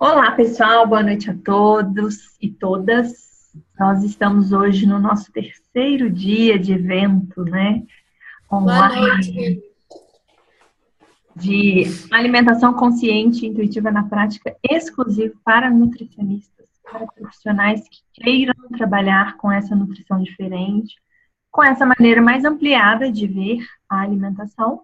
Olá, pessoal, boa noite a todos e todas. Nós estamos hoje no nosso terceiro dia de evento, né, Boa online, noite. de alimentação consciente e intuitiva na prática, exclusivo para nutricionistas, para profissionais que queiram trabalhar com essa nutrição diferente, com essa maneira mais ampliada de ver a alimentação.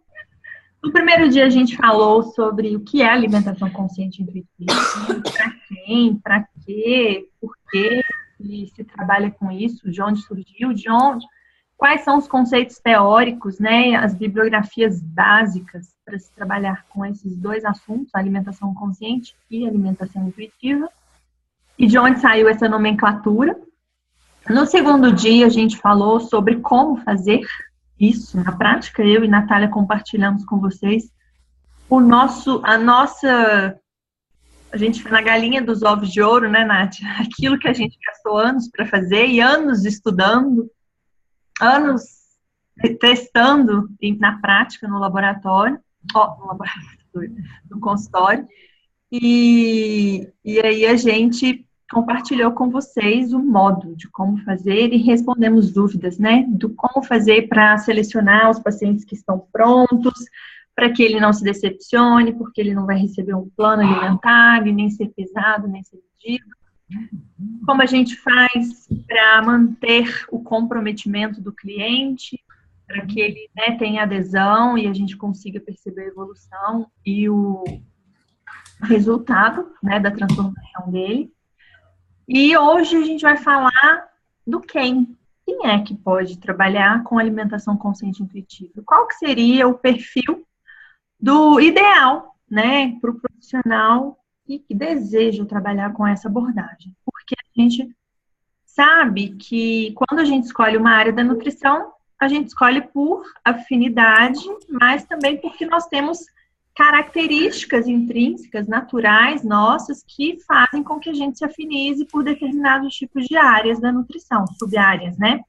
No primeiro dia a gente falou sobre o que é alimentação consciente e intuitiva, para quem, para quê, por quê que se trabalha com isso, de onde surgiu, quais são os conceitos teóricos, né, as bibliografias básicas para se trabalhar com esses dois assuntos, alimentação consciente e alimentação intuitiva, e de onde saiu essa nomenclatura. No segundo dia a gente falou sobre como fazer isso na prática. Eu e Natália compartilhamos com vocês a gente foi na galinha dos ovos de ouro, né, Nath? Aquilo que a gente gastou anos para fazer e anos estudando, anos testando na prática, no consultório. E aí a gente compartilhou com vocês o modo de como fazer e respondemos dúvidas, né? Do como fazer para selecionar os pacientes que estão prontos, para que ele não se decepcione, porque ele não vai receber um plano alimentar, e nem ser pesado, nem ser medido. Como a gente faz para manter o comprometimento do cliente, para que ele, né, tenha adesão e a gente consiga perceber a evolução e o resultado, né, da transformação dele. E hoje a gente vai falar do quem. Quem é que pode trabalhar com alimentação consciente e intuitiva? Qual que seria o perfil do ideal, né, para o profissional que deseja trabalhar com essa abordagem? Porque a gente sabe que quando a gente escolhe uma área da nutrição, a gente escolhe por afinidade, mas também porque nós temos características intrínsecas, naturais, nossas, que fazem com que a gente se afinize por determinados tipos de áreas da nutrição, sub-áreas, né?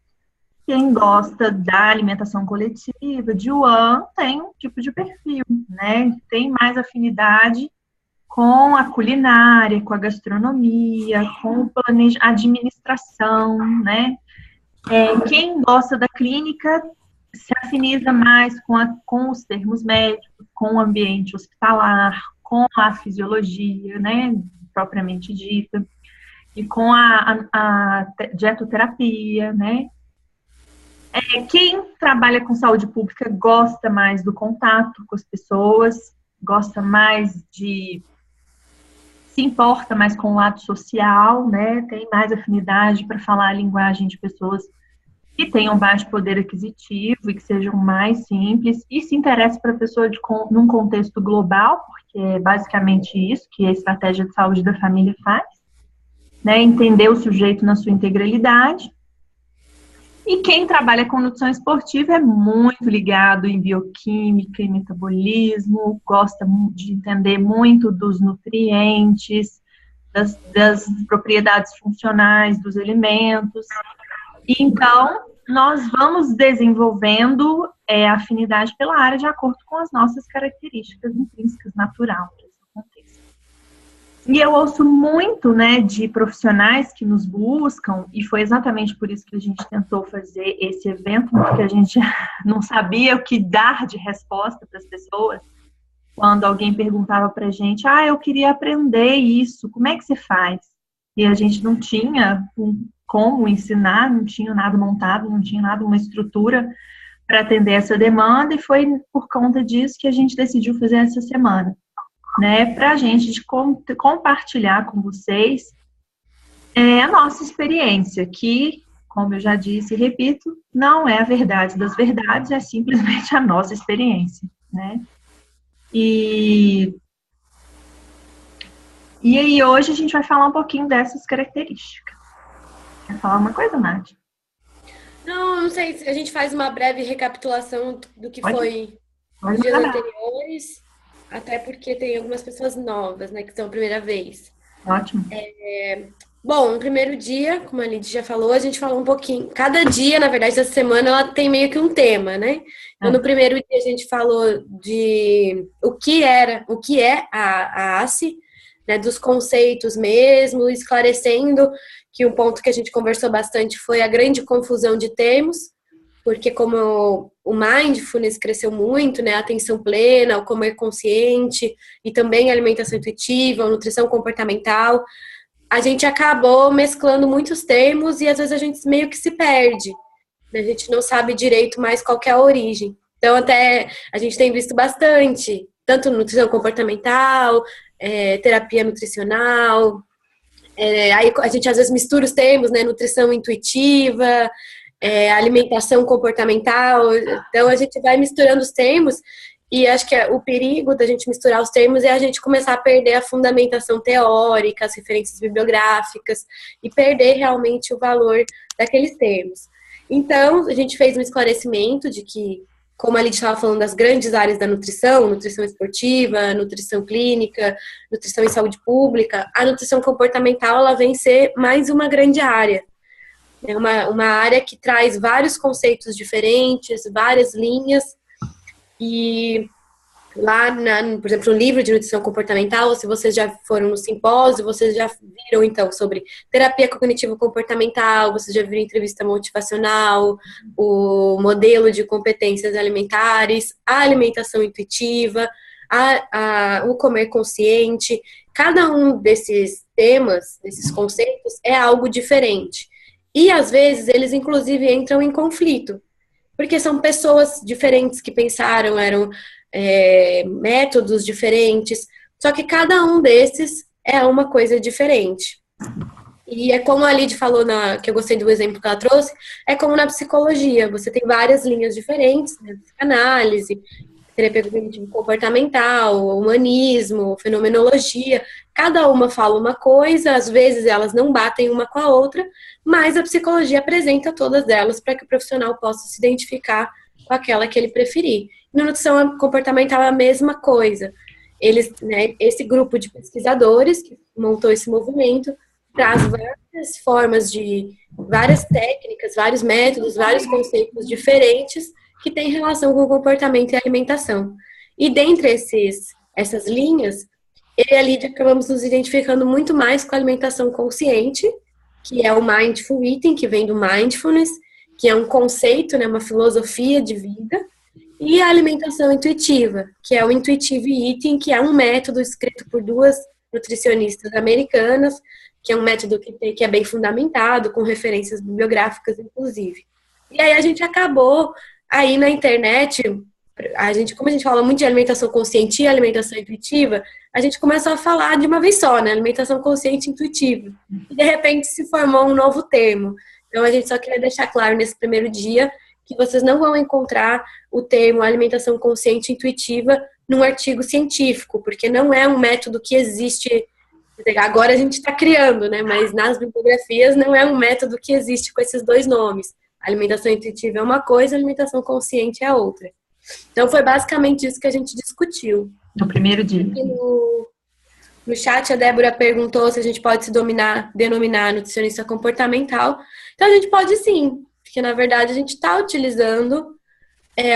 Quem gosta da alimentação coletiva, de Yuan, tem um tipo de perfil, né? Tem mais afinidade com a culinária, com a gastronomia, com a administração, né? Quem gosta da clínica se afiniza mais com os termos médicos, com o ambiente hospitalar, com a fisiologia, né, propriamente dita, e com a dietoterapia, né. Quem trabalha com saúde pública gosta mais do contato com as pessoas, gosta mais se importa mais com o lado social, né, tem mais afinidade para falar a linguagem de pessoas que tenham baixo poder aquisitivo e que sejam mais simples, e se interessa para a pessoa num contexto global, porque é basicamente isso que a estratégia de saúde da família faz, né? Entender o sujeito na sua integralidade. E quem trabalha com nutrição esportiva é muito ligado em bioquímica e metabolismo, gosta de entender muito dos nutrientes, das propriedades funcionais dos alimentos. Então, nós vamos desenvolvendo afinidade pela área de acordo com as nossas características intrínsecas naturais para isso aconteça. E eu ouço muito, né, de profissionais que nos buscam, e foi exatamente por isso que a gente tentou fazer esse evento, porque a gente não sabia o que dar de resposta para as pessoas. Quando alguém perguntava para a gente, eu queria aprender isso, como é que você faz? E a gente não tinha como ensinar, não tinha nada montado, não tinha nada, uma estrutura para atender essa demanda, e foi por conta disso que a gente decidiu fazer essa semana, né, para a gente compartilhar com vocês a nossa experiência, que, como eu já disse e repito, não é a verdade das verdades, é simplesmente a nossa experiência, né? E aí hoje a gente vai falar um pouquinho dessas características. Quer falar uma coisa, Nath? Não sei se a gente faz uma breve recapitulação do que Pode, foi pode nos dias mandar. anteriores, até porque tem algumas pessoas novas, né, que são a primeira vez. Ótimo. Bom, no primeiro dia, como a Lidy já falou, a gente falou um pouquinho. Cada dia, na verdade, dessa semana, ela tem meio que um tema, né? Então, no primeiro dia, a gente falou de o que é a ACE, né, dos conceitos mesmo, esclarecendo que um ponto que a gente conversou bastante foi a grande confusão de termos, porque como o mindfulness cresceu muito, né, a atenção plena, o comer consciente e também a alimentação intuitiva, a nutrição comportamental, a gente acabou mesclando muitos termos e às vezes a gente meio que se perde, né? A gente não sabe direito mais qual que é a origem. Então até a gente tem visto bastante, tanto nutrição comportamental, terapia nutricional, aí a gente às vezes mistura os termos, né, nutrição intuitiva, alimentação comportamental, então a gente vai misturando os termos e acho que o perigo da gente misturar os termos é a gente começar a perder a fundamentação teórica, as referências bibliográficas e perder realmente o valor daqueles termos. Então, a gente fez um esclarecimento de que, como a Lidy estava falando das grandes áreas da nutrição, nutrição esportiva, nutrição clínica, nutrição em saúde pública, a nutrição comportamental ela vem ser mais uma grande área. É uma área que traz vários conceitos diferentes, várias linhas, e lá, por exemplo, no livro de nutrição comportamental, se vocês já foram no simpósio, vocês já viram, então, sobre terapia cognitivo-comportamental, vocês já viram entrevista motivacional, o modelo de competências alimentares, a alimentação intuitiva, o comer consciente. Cada um desses temas, desses conceitos, é algo diferente. E, às vezes, eles, inclusive, entram em conflito. Porque são pessoas diferentes que pensaram, eram métodos diferentes, só que cada um desses é uma coisa diferente. E é como a Lidy falou, que eu gostei do exemplo que ela trouxe, é como na psicologia, você tem várias linhas diferentes, né, psicanálise, terapia cognitivo-comportamental, humanismo, fenomenologia, cada uma fala uma coisa, às vezes elas não batem uma com a outra, mas a psicologia apresenta todas elas para que o profissional possa se identificar com aquela que ele preferir. Na nutrição comportamental é a mesma coisa. Eles, né, esse grupo de pesquisadores que montou esse movimento traz várias formas várias técnicas, vários métodos, vários conceitos diferentes que têm relação com o comportamento e a alimentação. E dentre essas linhas, eu e a Lidy acabamos nos identificando muito mais com a alimentação consciente, que é o Mindful Eating, que vem do Mindfulness, que é um conceito, né, uma filosofia de vida, e a alimentação intuitiva, que é o Intuitive Eating, que é um método escrito por 2 nutricionistas americanas, que é um método que é bem fundamentado, com referências bibliográficas, inclusive. E aí a gente acabou, aí na internet, como a gente fala muito de alimentação consciente e alimentação intuitiva, a gente começou a falar de uma vez só, né? Alimentação consciente e intuitiva. E de repente se formou um novo termo. Então a gente só queria deixar claro nesse primeiro dia que vocês não vão encontrar o termo alimentação consciente e intuitiva num artigo científico, porque não é um método que existe. Agora a gente está criando, né? Mas nas bibliografias não é um método que existe com esses 2 nomes. A alimentação intuitiva é uma coisa, a alimentação consciente é a outra. Então foi basicamente isso que a gente discutiu. No primeiro dia. No chat a Débora perguntou se a gente pode se denominar nutricionista comportamental. Então a gente pode sim, porque na verdade a gente está utilizando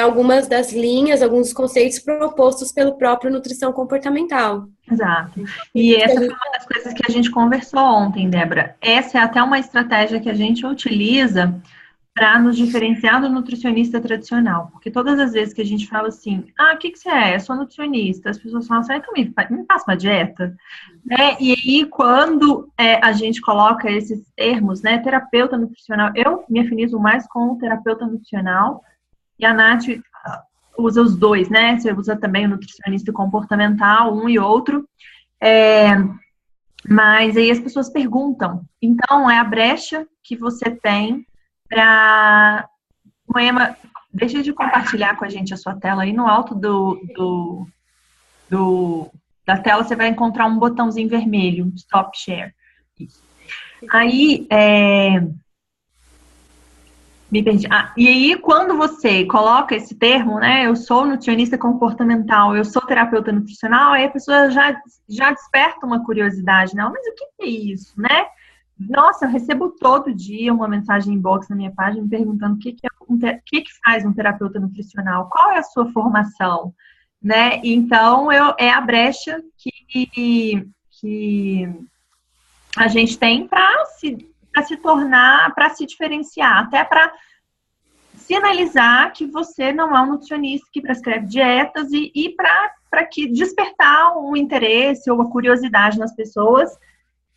algumas das linhas, alguns conceitos propostos pelo próprio nutrição comportamental. Exato. E essa foi uma das coisas que a gente conversou ontem, Débora. Essa é até uma estratégia que a gente utiliza para nos diferenciar do nutricionista tradicional. Porque todas as vezes que a gente fala assim, o que você é? Eu sou nutricionista. As pessoas falam assim, então me passa uma dieta. Né? E aí, quando a gente coloca esses termos, né, terapeuta nutricional, eu me afinizo mais com o terapeuta nutricional, e a Nath usa os 2, né? Você usa também o nutricionista comportamental, um e outro. Mas aí as pessoas perguntam. Então, é a brecha que você tem para... Moema, deixa de compartilhar com a gente a sua tela. Aí no alto da tela você vai encontrar um botãozinho vermelho, Stop Share. Isso. Aí... Me perdi. E aí, quando você coloca esse termo, né? Eu sou nutricionista comportamental, eu sou terapeuta nutricional, aí a pessoa já desperta uma curiosidade, não? Mas o que é isso, né? Nossa, eu recebo todo dia uma mensagem inbox na minha página me perguntando o que faz um terapeuta nutricional, qual é a sua formação, né? Então, é a brecha que a gente tem para se tornar, para se diferenciar, até para sinalizar que você não é um nutricionista que prescreve dietas e para que despertar um interesse ou a curiosidade nas pessoas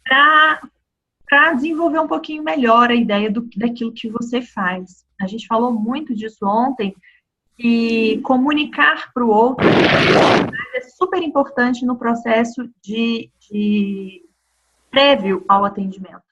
para desenvolver um pouquinho melhor a ideia daquilo que você faz. A gente falou muito disso ontem, e comunicar para o outro é super importante no processo de prévio ao atendimento,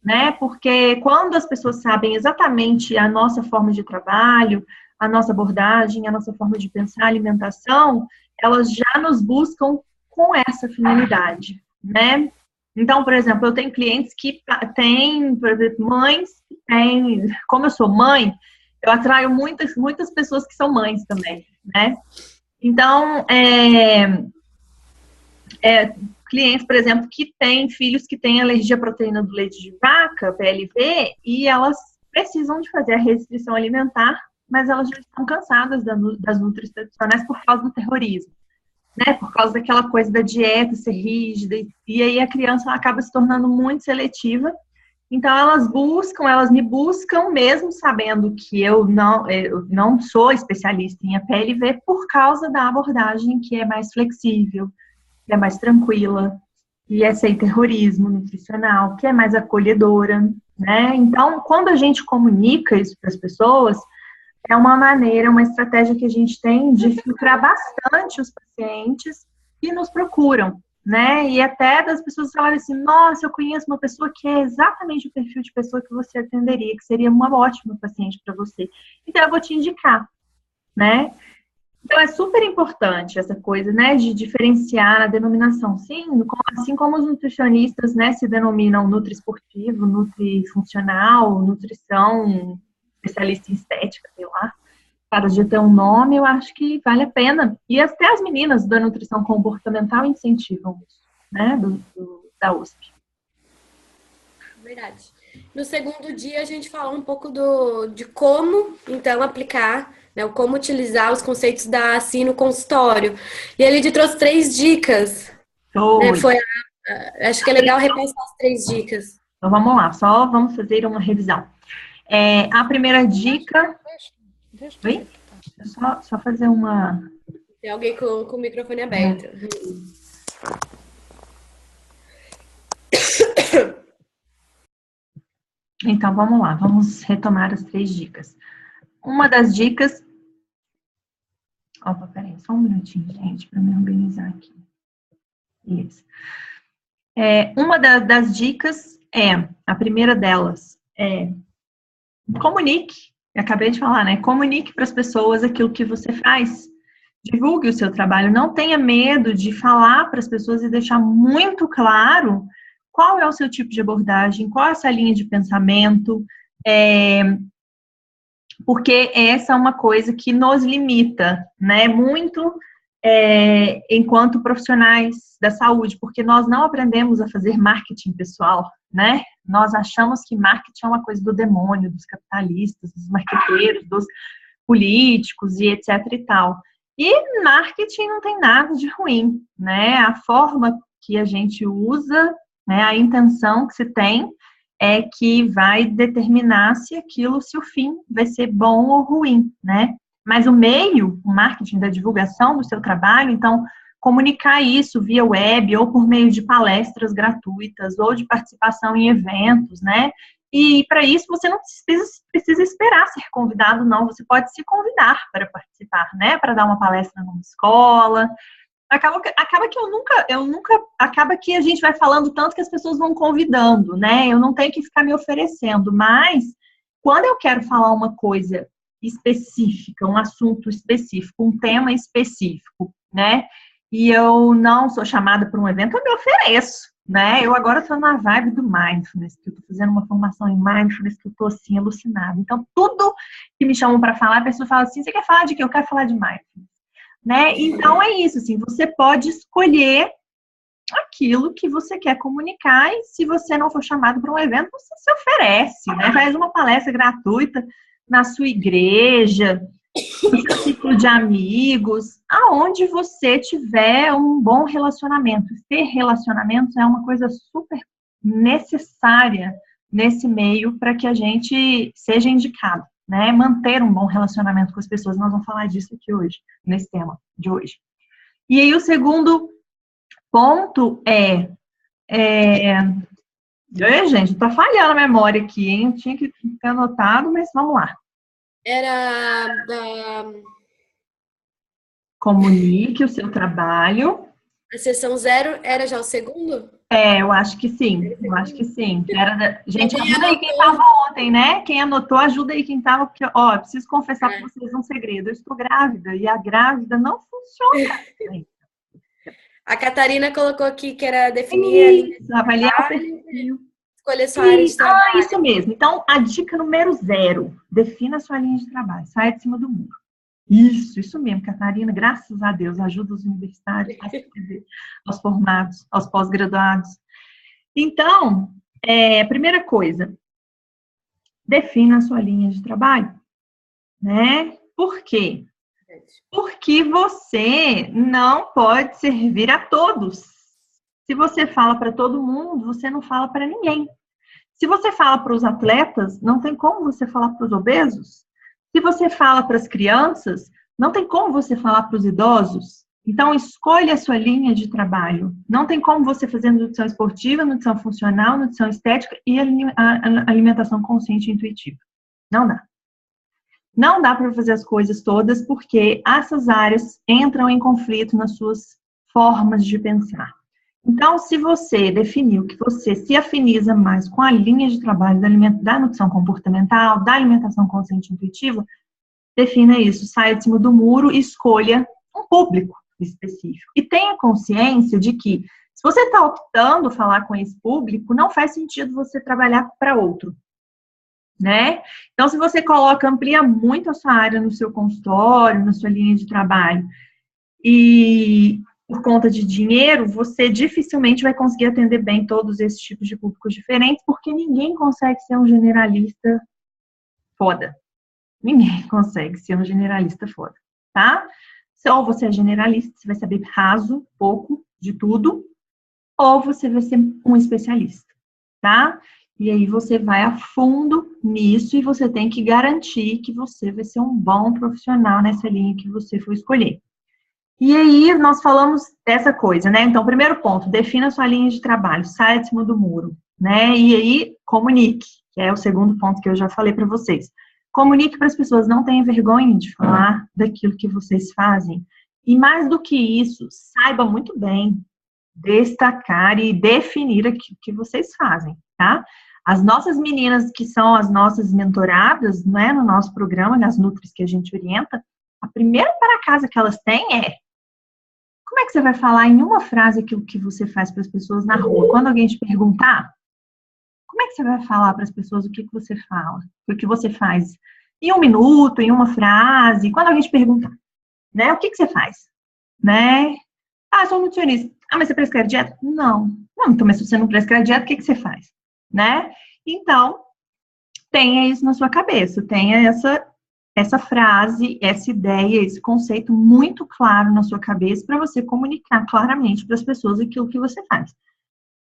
né? Porque quando as pessoas sabem exatamente a nossa forma de trabalho, a nossa abordagem, a nossa forma de pensar a alimentação, elas já nos buscam com essa finalidade, né? Então, por exemplo, eu tenho clientes que têm, por exemplo, mães que têm, como eu sou mãe, eu atraio muitas pessoas que são mães também, né? Então, clientes, por exemplo, que têm filhos que têm alergia à proteína do leite de vaca, PLV, e elas precisam de fazer a restrição alimentar, mas elas já estão cansadas das nutris tradicionais por causa do terrorismo, né? Por causa daquela coisa da dieta ser rígida, e aí a criança acaba se tornando muito seletiva. Então, elas me buscam, mesmo sabendo que eu não sou especialista em APLV, por causa da abordagem que é mais flexível, que é mais tranquila, que é sem terrorismo nutricional, que é mais acolhedora, né? Então, quando a gente comunica isso para as pessoas, é uma maneira, uma estratégia que a gente tem de filtrar bastante os pacientes que nos procuram, né? E até das pessoas falarem assim, nossa, eu conheço uma pessoa que é exatamente o perfil de pessoa que você atenderia, que seria uma ótima paciente para você. Então, eu vou te indicar, né? Então, é super importante essa coisa, né, de diferenciar a denominação. Sim, assim como os nutricionistas, né, se denominam nutri-esportivo, nutri-funcional, nutrição, especialista em estética, sei lá. Cada dia ter um nome, eu acho que vale a pena. E até as meninas da nutrição comportamental incentivam isso, né, da USP. Verdade. No segundo dia, a gente falou um pouco de como, então, aplicar, né, como utilizar os conceitos da ACI no consultório. E ele te trouxe 3 dicas. Né, acho que é legal repassar as 3 dicas. Então, vamos lá. Só vamos fazer uma revisão. A primeira dica... Oi? Só fazer uma... Tem alguém com o microfone aberto. Então, vamos lá. Vamos retomar as 3 dicas. Uma das dicas... Opa, peraí, só um minutinho, gente, para me organizar aqui. Isso. Uma das dicas a primeira delas comunique. Eu acabei de falar, né? Comunique para as pessoas aquilo que você faz. Divulgue o seu trabalho. Não tenha medo de falar para as pessoas e deixar muito claro qual é o seu tipo de abordagem, qual é essa linha de pensamento, porque essa é uma coisa que nos limita, né? Muito enquanto profissionais da saúde, porque nós não aprendemos a fazer marketing pessoal, né? Nós achamos que marketing é uma coisa do demônio, dos capitalistas, dos marqueteiros, dos políticos e etc e tal. E marketing não tem nada de ruim, né? A forma que a gente usa, né, a intenção que se tem é que vai determinar se o fim vai ser bom ou ruim, né? Mas o meio, o marketing da divulgação do seu trabalho, então, comunicar isso via web ou por meio de palestras gratuitas ou de participação em eventos, né? E para isso você não precisa esperar ser convidado, não. Você pode se convidar para participar, né? Para dar uma palestra numa escola. Acaba que acaba que a gente vai falando tanto que as pessoas vão convidando, né? Eu não tenho que ficar me oferecendo, mas quando eu quero falar uma coisa específica, um assunto específico, um tema específico, né? E eu não sou chamada para um evento, eu me ofereço, né? Eu agora estou na vibe do mindfulness, que eu estou fazendo uma formação em mindfulness, que eu estou assim, alucinada. Então, tudo que me chamam para falar, a pessoa fala assim, você quer falar de quê? Eu quero falar de mindfulness. Né? Então, é isso, assim, você pode escolher aquilo que você quer comunicar e se você não for chamado para um evento, você se oferece, né? Faz uma palestra gratuita na sua igreja, no seu ciclo de amigos, aonde você tiver um bom relacionamento. Ter relacionamentos é uma coisa super necessária nesse meio para que a gente seja indicado, né? Manter um bom relacionamento com as pessoas. Nós vamos falar disso aqui hoje, nesse tema de hoje. E aí o segundo ponto gente, tá falhando a memória aqui, hein? Eu tinha que ter anotado, mas vamos lá. Era Comunique o seu trabalho. a sessão 0 era já o segundo? Eu acho que sim. Eu acho que sim. Gente, ajuda aí quem estava ontem, né? Quem anotou, ajuda aí quem estava, porque, eu preciso confessar para vocês um segredo. Eu estou grávida e a grávida não funciona. A Catarina colocou aqui que era definir avaliar o perfil. Escolher sua área de trabalho. Isso mesmo. Então, a dica número 0, defina a sua linha de trabalho. Saia de cima do muro. Isso mesmo, Catarina, graças a Deus, ajuda os universitários, aos formados, aos pós-graduados. Então, primeira coisa, defina a sua linha de trabalho, né? Por quê? Porque você não pode servir a todos. Se você fala para todo mundo, você não fala para ninguém. Se você fala para os atletas, não tem como você falar para os obesos. Se você fala para as crianças, não tem como você falar para os idosos. Então, escolha a sua linha de trabalho. Não tem como você fazer nutrição esportiva, nutrição funcional, nutrição estética e alimentação consciente e intuitiva. Não dá. Não dá para fazer as coisas todas porque essas áreas entram em conflito nas suas formas de pensar. Então, se você definiu que você se afiniza mais com a linha de trabalho da nutrição comportamental, da alimentação consciente e intuitiva, defina isso, saia de cima do muro e escolha um público específico. E tenha consciência de que, se você está optando falar com esse público, não faz sentido você trabalhar para outro, né? Então, se você amplia muito a sua área no seu consultório, na sua linha de trabalho, e por conta de dinheiro, você dificilmente vai conseguir atender bem todos esses tipos de públicos diferentes, porque ninguém consegue ser um generalista foda. Ninguém consegue ser um generalista foda, tá? Ou você é generalista, você vai saber raso, pouco, de tudo, ou você vai ser um especialista, tá? E aí você vai a fundo nisso e você tem que garantir que você vai ser um bom profissional nessa linha que você for escolher. E aí, nós falamos dessa coisa, né? Então, primeiro ponto, defina a sua linha de trabalho, saia de cima do muro, né? E aí, comunique, que é o segundo ponto que eu já falei para vocês. Comunique para as pessoas, não tenham vergonha de falar daquilo que vocês fazem. E mais do que isso, saiba muito bem destacar e definir aquilo que vocês fazem, tá? As nossas meninas, que são as nossas mentoradas, né, no nosso programa, nas Nutris que a gente orienta, a primeira para casa que elas têm como é que você vai falar em uma frase aquilo que você faz para as pessoas na rua? Quando alguém te perguntar, como é que você vai falar para as pessoas o que você fala? O que você faz? Em 1 minuto, em uma frase? Quando alguém te perguntar, né? O que você faz? Né? Sou nutricionista. Mas você prescreve dieta? Não. Então, mas se você não prescreve dieta, o que você faz? Né? Então, tenha isso na sua cabeça. Tenha essa frase, essa ideia, esse conceito muito claro na sua cabeça para você comunicar claramente para as pessoas aquilo que você faz.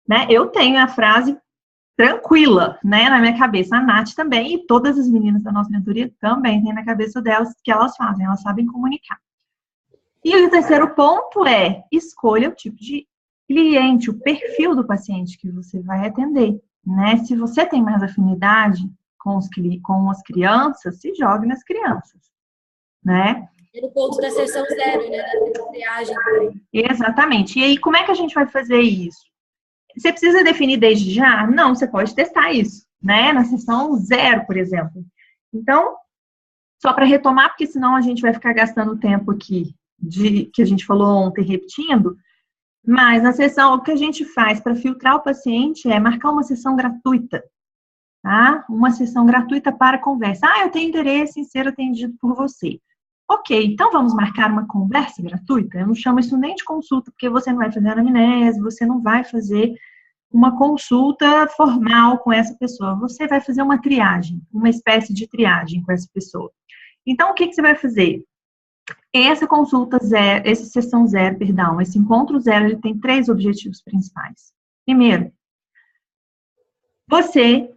Né? Eu tenho a frase tranquila, né, na minha cabeça. A Nath também e todas as meninas da nossa mentoria também têm na cabeça delas que elas fazem, elas sabem comunicar. E o terceiro ponto escolha o tipo de cliente, o perfil do paciente que você vai atender. Né? Se você tem mais afinidade com as crianças, se jogue nas crianças, né? No ponto da sessão 0, né? Da triagem. Exatamente. E aí, como é que a gente vai fazer isso? Você precisa definir desde já? Não, você pode testar isso, né? Na sessão 0, por exemplo. Então, só para retomar, porque senão a gente vai ficar gastando tempo aqui que a gente falou ontem repetindo, mas na sessão, o que a gente faz para filtrar o paciente é marcar uma sessão gratuita. Tá? Uma sessão gratuita para conversa. Eu tenho interesse em ser atendido por você. Ok, então vamos marcar uma conversa gratuita? Eu não chamo isso nem de consulta, porque você não vai fazer anamnese, você não vai fazer uma consulta formal com essa pessoa. Você vai fazer uma triagem, uma espécie de triagem com essa pessoa. Então, o que você vai fazer? Essa consulta zero, essa sessão zero, perdão, esse encontro zero, ele tem 3 objetivos principais. Primeiro, você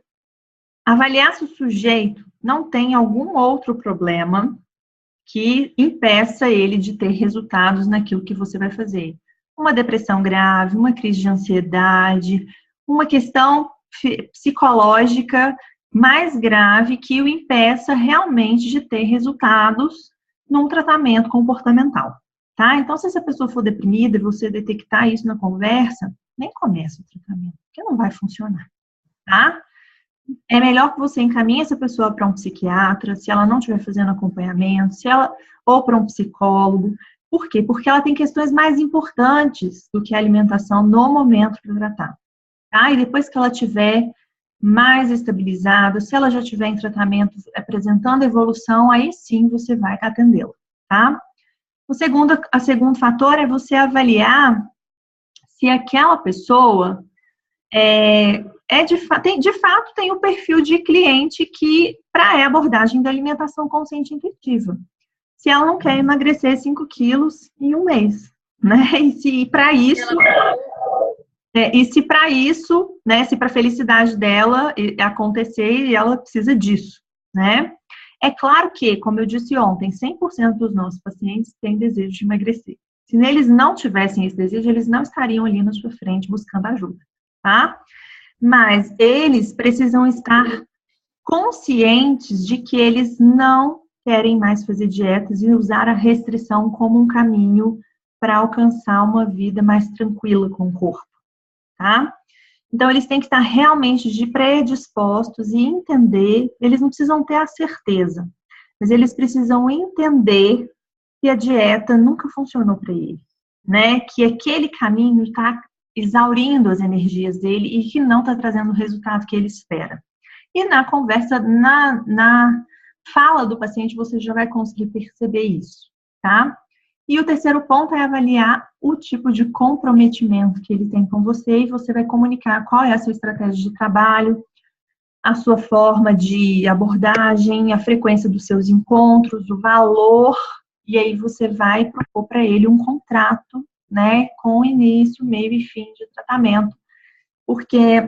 avaliar se o sujeito não tem algum outro problema que impeça ele de ter resultados naquilo que você vai fazer. Uma depressão grave, uma crise de ansiedade, uma questão psicológica mais grave que o impeça realmente de ter resultados num tratamento comportamental, tá? Então, se essa pessoa for deprimida e você detectar isso na conversa, nem começa o tratamento, porque não vai funcionar, tá? É melhor que você encaminhe essa pessoa para um psiquiatra, se ela não estiver fazendo acompanhamento, ou para um psicólogo. Por quê? Porque ela tem questões mais importantes do que a alimentação no momento para tratar, tá? E depois que ela tiver mais estabilizada, se ela já estiver em tratamento apresentando evolução, aí sim você vai atendê-la, tá? O segundo fator é você avaliar se aquela pessoa de fato tem o perfil de cliente que para a abordagem da alimentação consciente e intuitiva. Se ela não quer emagrecer 5 quilos em um mês, né? E se para isso... né, se para a felicidade dela acontecer, ela precisa disso, né? É claro que, como eu disse ontem, 100% dos nossos pacientes têm desejo de emagrecer. Se eles não tivessem esse desejo, eles não estariam ali na sua frente buscando ajuda, tá? Mas eles precisam estar conscientes de que eles não querem mais fazer dietas e usar a restrição como um caminho para alcançar uma vida mais tranquila com o corpo. Tá? Então, eles têm que estar realmente predispostos e entender, eles não precisam ter a certeza, mas eles precisam entender que a dieta nunca funcionou para ele, né? Que aquele caminho está exaurindo as energias dele e que não está trazendo o resultado que ele espera. E na conversa, na fala do paciente, você já vai conseguir perceber isso, tá? E o terceiro ponto é avaliar o tipo de comprometimento que ele tem com você e você vai comunicar qual é a sua estratégia de trabalho, a sua forma de abordagem, a frequência dos seus encontros, o valor, e aí você vai propor para ele um contrato, né, com início, meio e fim de tratamento. Porque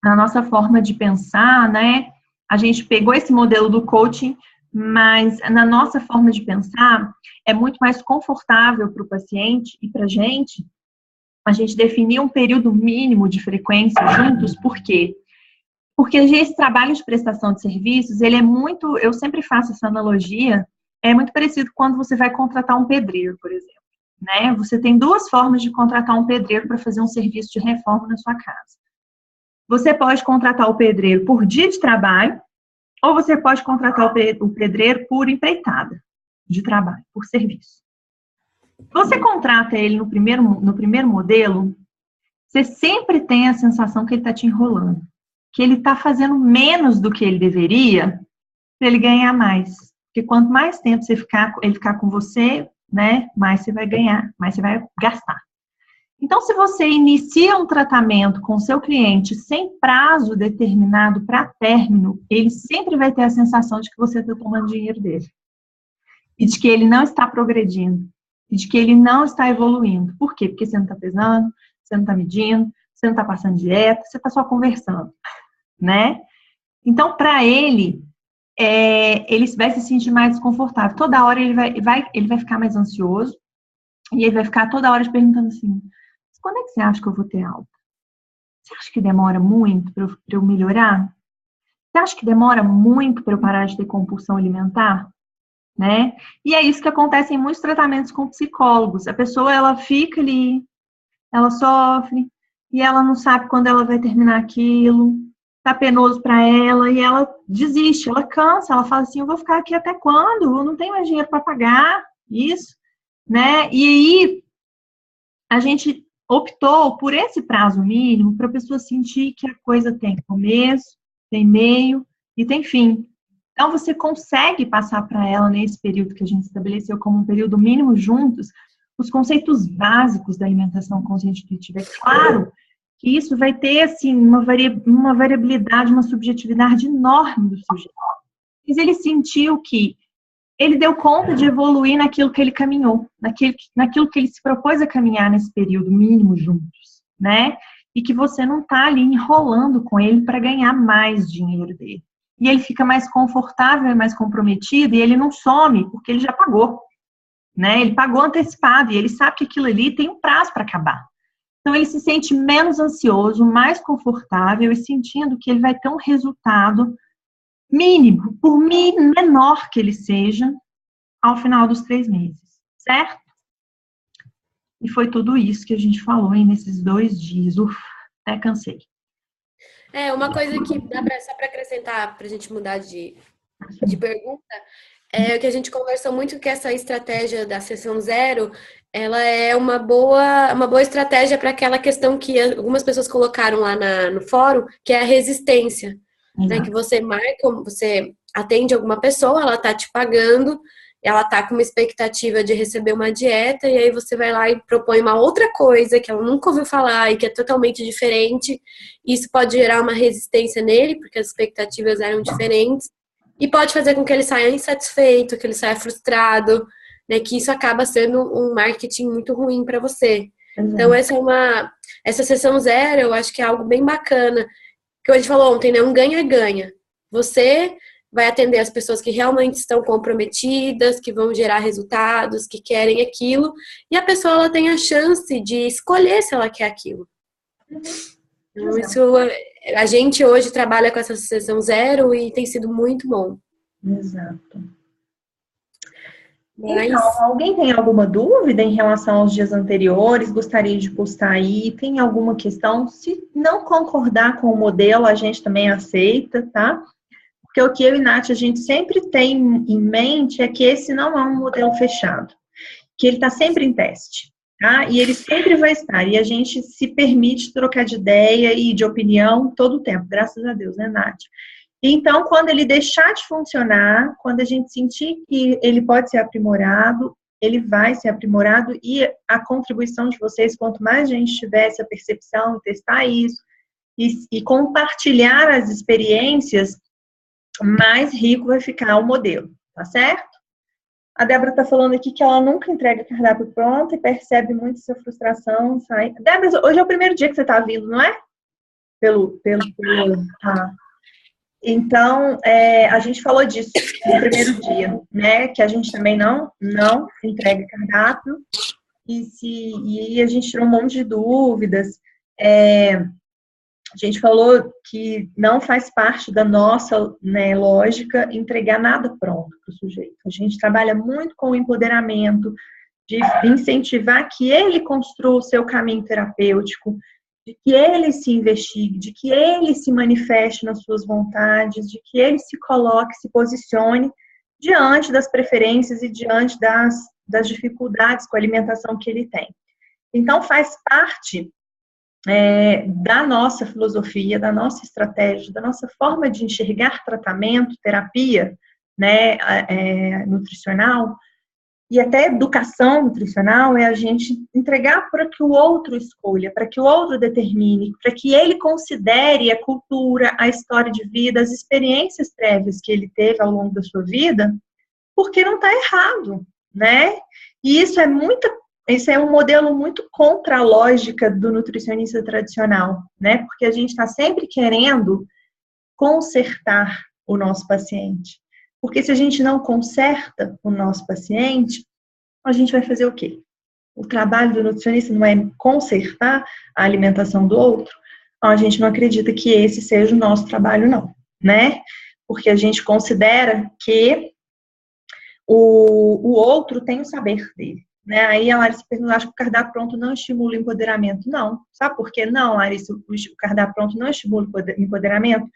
na nossa forma de pensar, né, a gente pegou esse modelo do coaching, mas na nossa forma de pensar, é muito mais confortável para o paciente e para a gente definir um período mínimo de frequência juntos. Por quê? Porque esse trabalho de prestação de serviços, ele é muito, eu sempre faço essa analogia, é muito parecido quando você vai contratar um pedreiro, por exemplo, né? Você tem 2 formas de contratar um pedreiro para fazer um serviço de reforma na sua casa. Você pode contratar o pedreiro por dia de trabalho, ou você pode contratar o pedreiro por empreitada de trabalho, por serviço. Você contrata ele no primeiro modelo, você sempre tem a sensação que ele está te enrolando, que ele está fazendo menos do que ele deveria para ele ganhar mais. Porque quanto mais tempo ele ficar com você, né, mais você vai ganhar, mais você vai gastar. Então, se você inicia um tratamento com o seu cliente sem prazo determinado para término, ele sempre vai ter a sensação de que você está tomando dinheiro dele. E de que ele não está progredindo. E de que ele não está evoluindo. Por quê? Porque você não está pesando, você não está medindo, você não está passando dieta, você está só conversando, né? Então, para ele, ele vai se sentir mais desconfortável. Toda hora ele vai ficar mais ansioso e ele vai ficar toda hora te perguntando assim: quando é que você acha que eu vou ter alta? Você acha que demora muito para eu melhorar? Você acha que demora muito para eu parar de ter compulsão alimentar? Né? E é isso que acontece em muitos tratamentos com psicólogos. A pessoa, ela fica ali, ela sofre, e ela não sabe quando ela vai terminar aquilo, tá penoso para ela, e ela desiste, ela cansa, ela fala assim: eu vou ficar aqui até quando? Eu não tenho mais dinheiro para pagar isso, né? E aí, a gente optou por esse prazo mínimo para a pessoa sentir que a coisa tem começo, tem meio e tem fim. Então, você consegue passar para ela, nesse período que a gente estabeleceu como um período mínimo juntos, os conceitos básicos da alimentação consciente intuitiva. É claro que isso vai ter, assim, uma variabilidade, uma subjetividade enorme do sujeito. Mas ele sentiu que ele deu conta de evoluir naquilo que ele caminhou, naquilo que ele se propôs a caminhar nesse período mínimo juntos, né? E que você não tá ali enrolando com ele para ganhar mais dinheiro dele. E ele fica mais confortável e mais comprometido e ele não some, porque ele já pagou, né? Ele pagou antecipado e ele sabe que aquilo ali tem um prazo para acabar. Então, ele se sente menos ansioso, mais confortável e sentindo que ele vai ter um resultado mínimo, por menor que ele seja, ao final dos 3 meses, certo? E foi tudo isso que a gente falou aí nesses 2 dias. Até cansei. Uma coisa que dá só para acrescentar, para a gente mudar de pergunta, é que a gente conversou muito que essa estratégia da sessão zero, ela é uma boa estratégia para aquela questão que algumas pessoas colocaram lá no fórum, que é a resistência. Né, que você marca, você atende alguma pessoa, ela tá te pagando, ela tá com uma expectativa de receber uma dieta, e aí você vai lá e propõe uma outra coisa que ela nunca ouviu falar e que é totalmente diferente. Isso pode gerar uma resistência nele, porque as expectativas eram diferentes, e pode fazer com que ele saia insatisfeito, que ele saia frustrado, né, que isso acaba sendo um marketing muito ruim para você. Então, essa sessão zero, eu acho que é algo bem bacana, que a gente falou ontem, né? Um ganha-ganha. Você vai atender as pessoas que realmente estão comprometidas, que vão gerar resultados, que querem aquilo, e a pessoa ela tem a chance de escolher se ela quer aquilo. Então, isso, a gente hoje trabalha com essa sessão zero e tem sido muito bom. Exato. Então, alguém tem alguma dúvida em relação aos dias anteriores? Gostaria de postar aí? Tem alguma questão? Se não concordar com o modelo, a gente também aceita, tá? Porque o que eu e Nath, a gente sempre tem em mente é que esse não é um modelo fechado. Que ele está sempre em teste, tá? E ele sempre vai estar. E a gente se permite trocar de ideia e de opinião todo o tempo. Graças a Deus, né, Nath? Então, quando ele deixar de funcionar, quando a gente sentir que ele pode ser aprimorado, ele vai ser aprimorado e a contribuição de vocês, quanto mais a gente tiver essa percepção, testar isso e compartilhar as experiências, mais rico vai ficar o modelo, tá certo? A Débora tá falando aqui que ela nunca entrega cardápio pronto e percebe muito sua frustração. Sai. Débora, hoje é o primeiro dia que você tá vindo, não é? Tá. Então, a gente falou disso no primeiro dia, né? Que a gente também não entrega cardápio e a gente tirou um monte de dúvidas. A gente falou que não faz parte da nossa, né, lógica entregar nada pronto para o sujeito. A gente trabalha muito com o empoderamento, de incentivar que ele construa o seu caminho terapêutico, de que ele se investigue, de que ele se manifeste nas suas vontades, de que ele se coloque, se posicione diante das preferências e diante das dificuldades com a alimentação que ele tem. Então, faz parte da nossa filosofia, da nossa estratégia, da nossa forma de enxergar tratamento, terapia, né, nutricional, e até educação nutricional é a gente entregar para que o outro escolha, para que o outro determine, para que ele considere a cultura, a história de vida, as experiências prévias que ele teve ao longo da sua vida, porque não está errado, né? E isso esse é um modelo muito contra a lógica do nutricionista tradicional, né? Porque a gente está sempre querendo consertar o nosso paciente. Porque se a gente não conserta o nosso paciente, a gente vai fazer o quê? O trabalho do nutricionista não é consertar a alimentação do outro? A gente não acredita que esse seja o nosso trabalho, não, né? Porque a gente considera que o outro tem o saber dele. Né? Aí a Larissa perguntou, acho que o cardápio pronto não estimula o empoderamento. Não. Sabe por que não, Larissa? O cardápio pronto não estimula o empoderamento?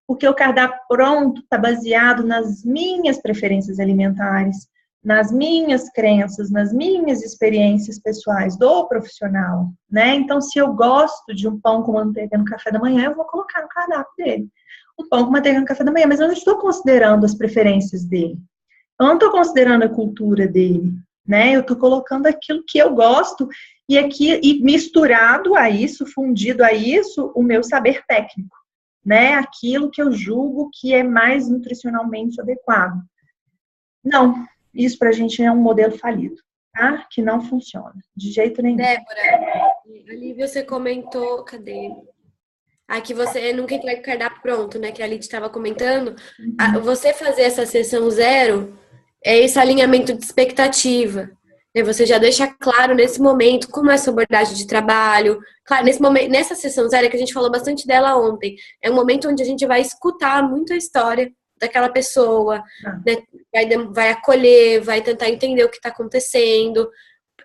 Porque o cardápio pronto está baseado nas minhas preferências alimentares, nas minhas crenças, nas minhas experiências pessoais do profissional, né? Então, se eu gosto de um pão com manteiga no café da manhã, eu vou colocar no cardápio dele. Um pão com manteiga no café da manhã, mas eu não estou considerando as preferências dele. Eu não estou considerando a cultura dele, né? Eu estou colocando aquilo que eu gosto e misturado a isso, fundido a isso, o meu saber técnico, né? Aquilo que eu julgo que é mais nutricionalmente adequado. Não, isso pra gente é um modelo falido, tá? Que não funciona, de jeito nenhum. Débora, ali você comentou, cadê? Que você nunca entrega o cardápio pronto, né? Que a Lid estava comentando. Você fazer essa sessão zero é esse alinhamento de expectativa. Né? Você já deixa claro nesse momento como é a sua abordagem de trabalho. Claro, nesse momento, nessa sessão zero, que a gente falou bastante dela ontem, é um momento onde a gente vai escutar muito a história daquela pessoa, né? Vai acolher, vai tentar entender o que está acontecendo.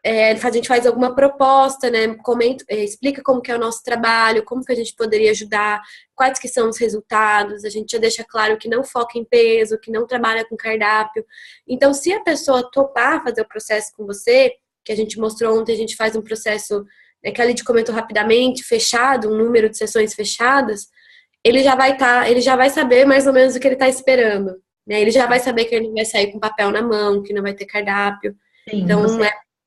A gente faz alguma proposta, né? Explica como que é o nosso trabalho, como que a gente poderia ajudar, quais que são os resultados, a gente já deixa claro que não foca em peso, que não trabalha com cardápio. Então, se a pessoa topar fazer o processo com você, que a gente mostrou ontem, a gente faz um processo, né, que a Lid comentou rapidamente, fechado, um número de sessões fechadas, ele já vai saber mais ou menos o que ele está esperando, né? Ele já vai saber que ele não vai sair com papel na mão, que não vai ter cardápio. Sim, Então,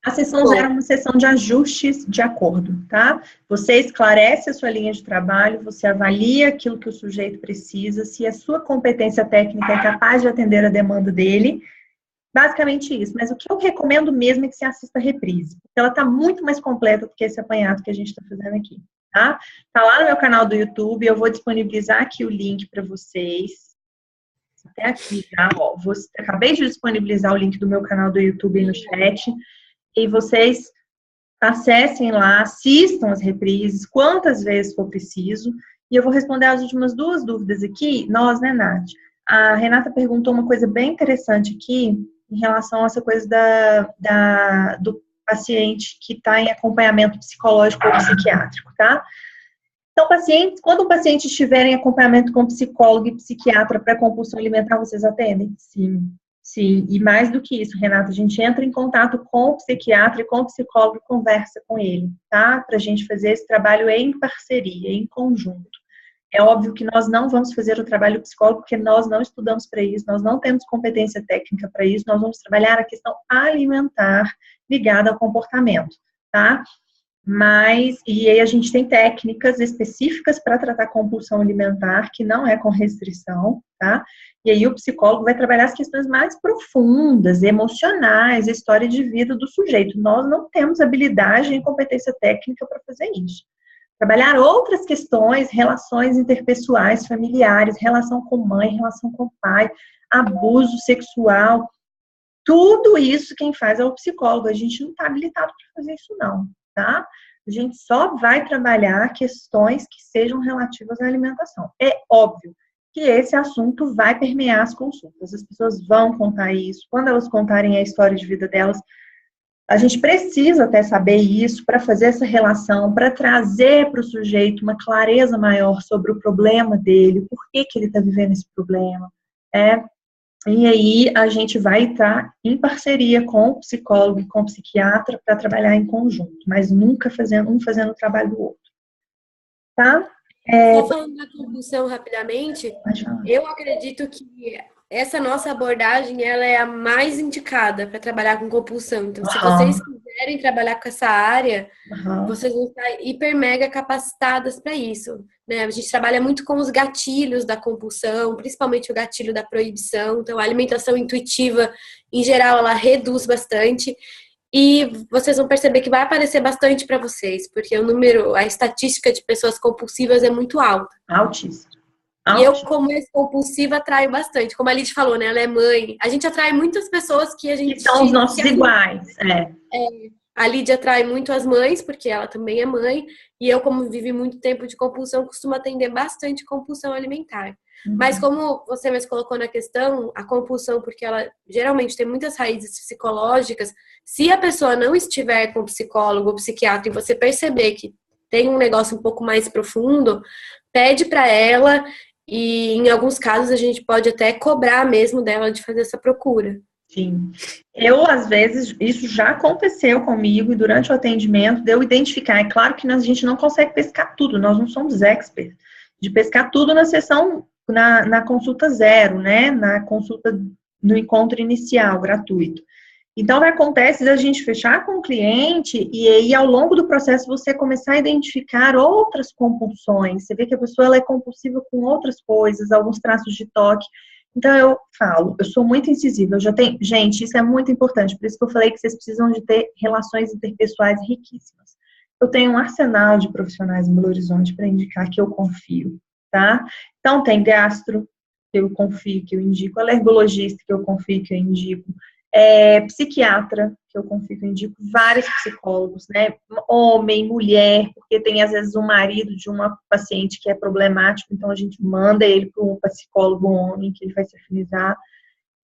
a sessão zero é uma sessão de ajustes de acordo, tá? Você esclarece a sua linha de trabalho, você avalia aquilo que o sujeito precisa, se a sua competência técnica é capaz de atender a demanda dele, basicamente isso. Mas o que eu recomendo mesmo é que você assista a reprise, porque ela está muito mais completa do que esse apanhado que a gente está fazendo aqui, tá? Tá lá no meu canal do YouTube, eu vou disponibilizar aqui o link para vocês. Até aqui, tá? Ó, acabei de disponibilizar o link do meu canal do YouTube aí no chat. E vocês acessem lá, assistam as reprises, quantas vezes for preciso. E eu vou responder as últimas duas dúvidas aqui, nós, né, Nath? A Renata perguntou uma coisa bem interessante aqui, em relação a essa coisa do paciente que está em acompanhamento psicológico ou psiquiátrico, tá? Então, quando o paciente estiver em acompanhamento com psicólogo e psiquiatra para compulsão alimentar, vocês atendem? Sim. Sim, e mais do que isso, Renata, a gente entra em contato com o psiquiatra e com o psicólogo e conversa com ele, tá? Para a gente fazer esse trabalho em parceria, em conjunto. É óbvio que nós não vamos fazer o trabalho psicólogo porque nós não estudamos para isso, nós não temos competência técnica para isso, nós vamos trabalhar a questão alimentar ligada ao comportamento, tá? E aí a gente tem técnicas específicas para tratar compulsão alimentar, que não é com restrição, tá? E aí o psicólogo vai trabalhar as questões mais profundas, emocionais, a história de vida do sujeito. Nós não temos habilidade e competência técnica para fazer isso. Trabalhar outras questões, relações interpessoais, familiares, relação com mãe, relação com pai, abuso sexual, tudo isso quem faz é o psicólogo. A gente não está habilitado para fazer isso não, tá? A gente só vai trabalhar questões que sejam relativas à alimentação. É óbvio que esse assunto vai permear as consultas. As pessoas vão contar isso. Quando elas contarem a história de vida delas, a gente precisa até saber isso para fazer essa relação, para trazer para o sujeito uma clareza maior sobre o problema dele, por que ele está vivendo esse problema. E aí a gente vai estar em parceria com o psicólogo e com o psiquiatra para trabalhar em conjunto, mas nunca fazendo o trabalho do outro. Tá? Só falando da compulsão rapidamente, eu acredito que essa nossa abordagem ela é a mais indicada para trabalhar com compulsão. Então, se vocês quiserem trabalhar com essa área, vocês vão estar hiper mega capacitadas para isso. Né? A gente trabalha muito com os gatilhos da compulsão, principalmente o gatilho da proibição. Então, a alimentação intuitiva, em geral, ela reduz bastante. E vocês vão perceber que vai aparecer bastante para vocês, porque a estatística de pessoas compulsivas é muito alta. Altíssimo. E eu, como ex-compulsiva, atraio bastante. Como a Lid falou, né? Ela é mãe. A gente atrai muitas pessoas que a gente... Que são os nossos iguais. A Lid atrai muito as mães, porque ela também é mãe. E eu, como vivi muito tempo de compulsão, costumo atender bastante compulsão alimentar. Mas como você mesmo colocou na questão, a compulsão, porque ela geralmente tem muitas raízes psicológicas, se a pessoa não estiver com psicólogo ou psiquiatra e você perceber que tem um negócio um pouco mais profundo, pede para ela e em alguns casos a gente pode até cobrar mesmo dela de fazer essa procura. Sim. Eu, às vezes, isso já aconteceu comigo e durante o atendimento de eu identificar. É claro que a gente não consegue pescar tudo, nós não somos experts de pescar tudo na sessão, na consulta zero, né? Na consulta, no encontro inicial, gratuito. Então, acontece da gente fechar com o cliente e aí, ao longo do processo, você começar a identificar outras compulsões. Você vê que a pessoa ela é compulsiva com outras coisas, alguns traços de toque. Então, eu falo, eu sou muito incisiva, eu já tenho... Gente, isso é muito importante, por isso que eu falei que vocês precisam de ter relações interpessoais riquíssimas. Eu tenho um arsenal de profissionais em Belo Horizonte para indicar que eu confio, tá? Então, tem gastro, que eu confio, que eu indico, alergologista, que eu confio, que eu indico, psiquiatra, que eu confio, que eu indico, vários psicólogos, né? Homem, mulher, porque tem às vezes um marido de uma paciente que é problemático, então a gente manda ele para um psicólogo homem, que ele vai se afinizar,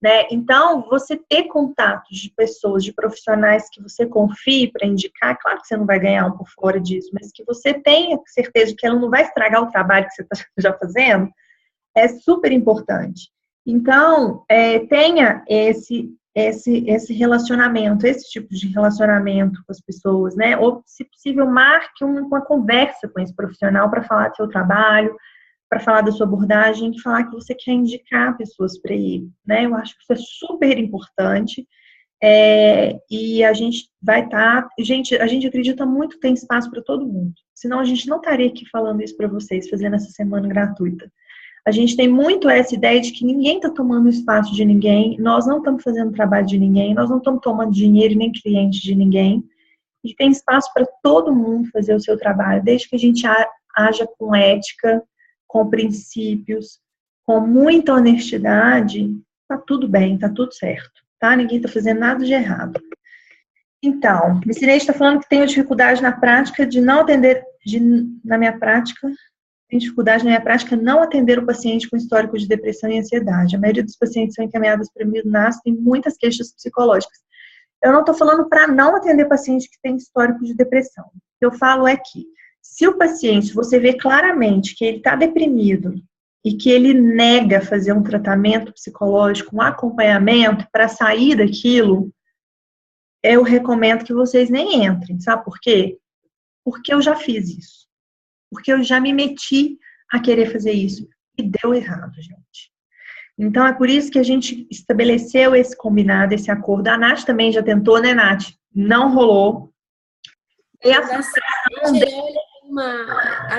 né? Então, você ter contatos de pessoas, de profissionais que você confie para indicar, claro que você não vai ganhar um por fora disso, mas que você tenha certeza de que ela não vai estragar o trabalho que você está já fazendo, é super importante. Então, tenha esse relacionamento, esse tipo de relacionamento com as pessoas, né? Ou, se possível, marque uma conversa com esse profissional para falar do seu trabalho, para falar da sua abordagem, e falar que você quer indicar pessoas para ir, né? Eu acho que isso é super importante. E a gente vai estar... Gente, a gente acredita muito que tem espaço para todo mundo. Senão a gente não estaria aqui falando isso para vocês, fazendo essa semana gratuita. A gente tem muito essa ideia de que ninguém está tomando o espaço de ninguém, nós não estamos fazendo trabalho de ninguém, nós não estamos tomando dinheiro nem cliente de ninguém. E tem espaço para todo mundo fazer o seu trabalho, desde que a gente haja com ética, com princípios, com muita honestidade, tá tudo bem, tá tudo certo, tá? Ninguém está fazendo nada de errado. Então, o Micinete está falando que tenho dificuldade na prática de não atender, na minha prática... Tem dificuldade na minha prática não atender o paciente com histórico de depressão e ansiedade. A maioria dos pacientes são encaminhados para o NAS, tem muitas queixas psicológicas. Eu não estou falando para não atender paciente que tem histórico de depressão. O que eu falo é que, se o paciente, você vê claramente que ele está deprimido e que ele nega fazer um tratamento psicológico, um acompanhamento para sair daquilo, eu recomendo que vocês nem entrem. Sabe por quê? Porque eu já fiz isso. Porque eu já me meti a querer fazer isso. E deu errado, gente. Então, é por isso que a gente estabeleceu esse combinado, esse acordo. A Nath também já tentou, né, Nath? Não rolou. E a a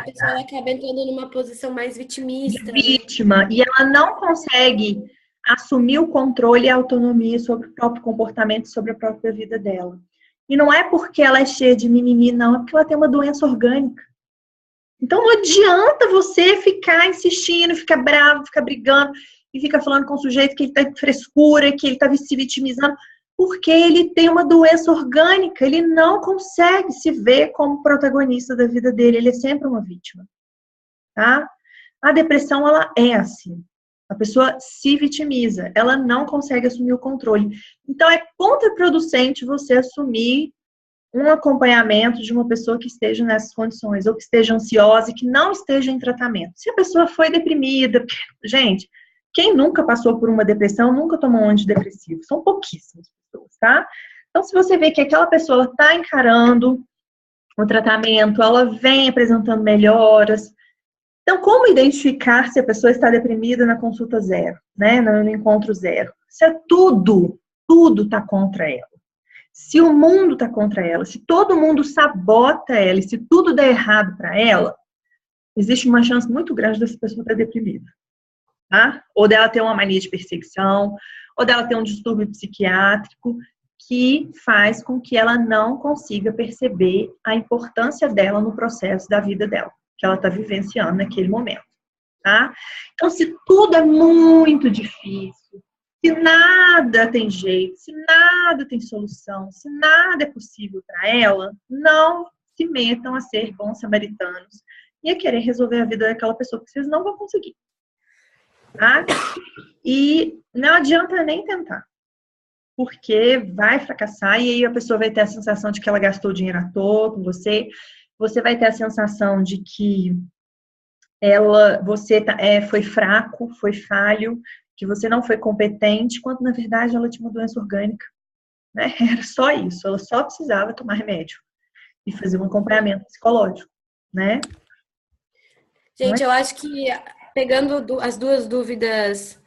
pessoa acaba entrando numa posição mais vitimista. Vítima. Né? E ela não consegue assumir o controle e a autonomia sobre o próprio comportamento, sobre a própria vida dela. E não é porque ela é cheia de mimimi, não. É porque ela tem uma doença orgânica. Então, não adianta você ficar insistindo, ficar bravo, ficar brigando e ficar falando com o sujeito que ele está de frescura, que ele está se vitimizando, porque ele tem uma doença orgânica, ele não consegue se ver como protagonista da vida dele, ele é sempre uma vítima, tá? A depressão, ela é assim. A pessoa se vitimiza, ela não consegue assumir o controle. Então, é contraproducente você assumir um acompanhamento de uma pessoa que esteja nessas condições, ou que esteja ansiosa e que não esteja em tratamento. Se a pessoa foi deprimida, gente, quem nunca passou por uma depressão, nunca tomou um antidepressivo. São pouquíssimas pessoas, tá? Então, se você vê que aquela pessoa está encarando o tratamento, ela vem apresentando melhoras. Então, como identificar se a pessoa está deprimida na consulta zero, né? No encontro zero? Se é tudo está contra ela. Se o mundo está contra ela, se todo mundo sabota ela, e se tudo der errado para ela, existe uma chance muito grande dessa pessoa estar deprimida. Tá? Ou dela ter uma mania de perseguição, ou dela ter um distúrbio psiquiátrico que faz com que ela não consiga perceber a importância dela no processo da vida dela, que ela está vivenciando naquele momento. Tá? Então, se tudo é muito difícil, se nada tem jeito, se nada tem solução, se nada é possível para ela, não se metam a ser bons samaritanos e a querer resolver a vida daquela pessoa, porque vocês não vão conseguir. Tá? E não adianta nem tentar, porque vai fracassar e aí a pessoa vai ter a sensação de que ela gastou dinheiro à toa com você, você vai ter a sensação de que você foi fraco, foi falho, que você não foi competente, quando na verdade ela tinha uma doença orgânica, né? Era só isso, ela só precisava tomar remédio e fazer um acompanhamento psicológico, né? Gente, eu acho que pegando as duas dúvidas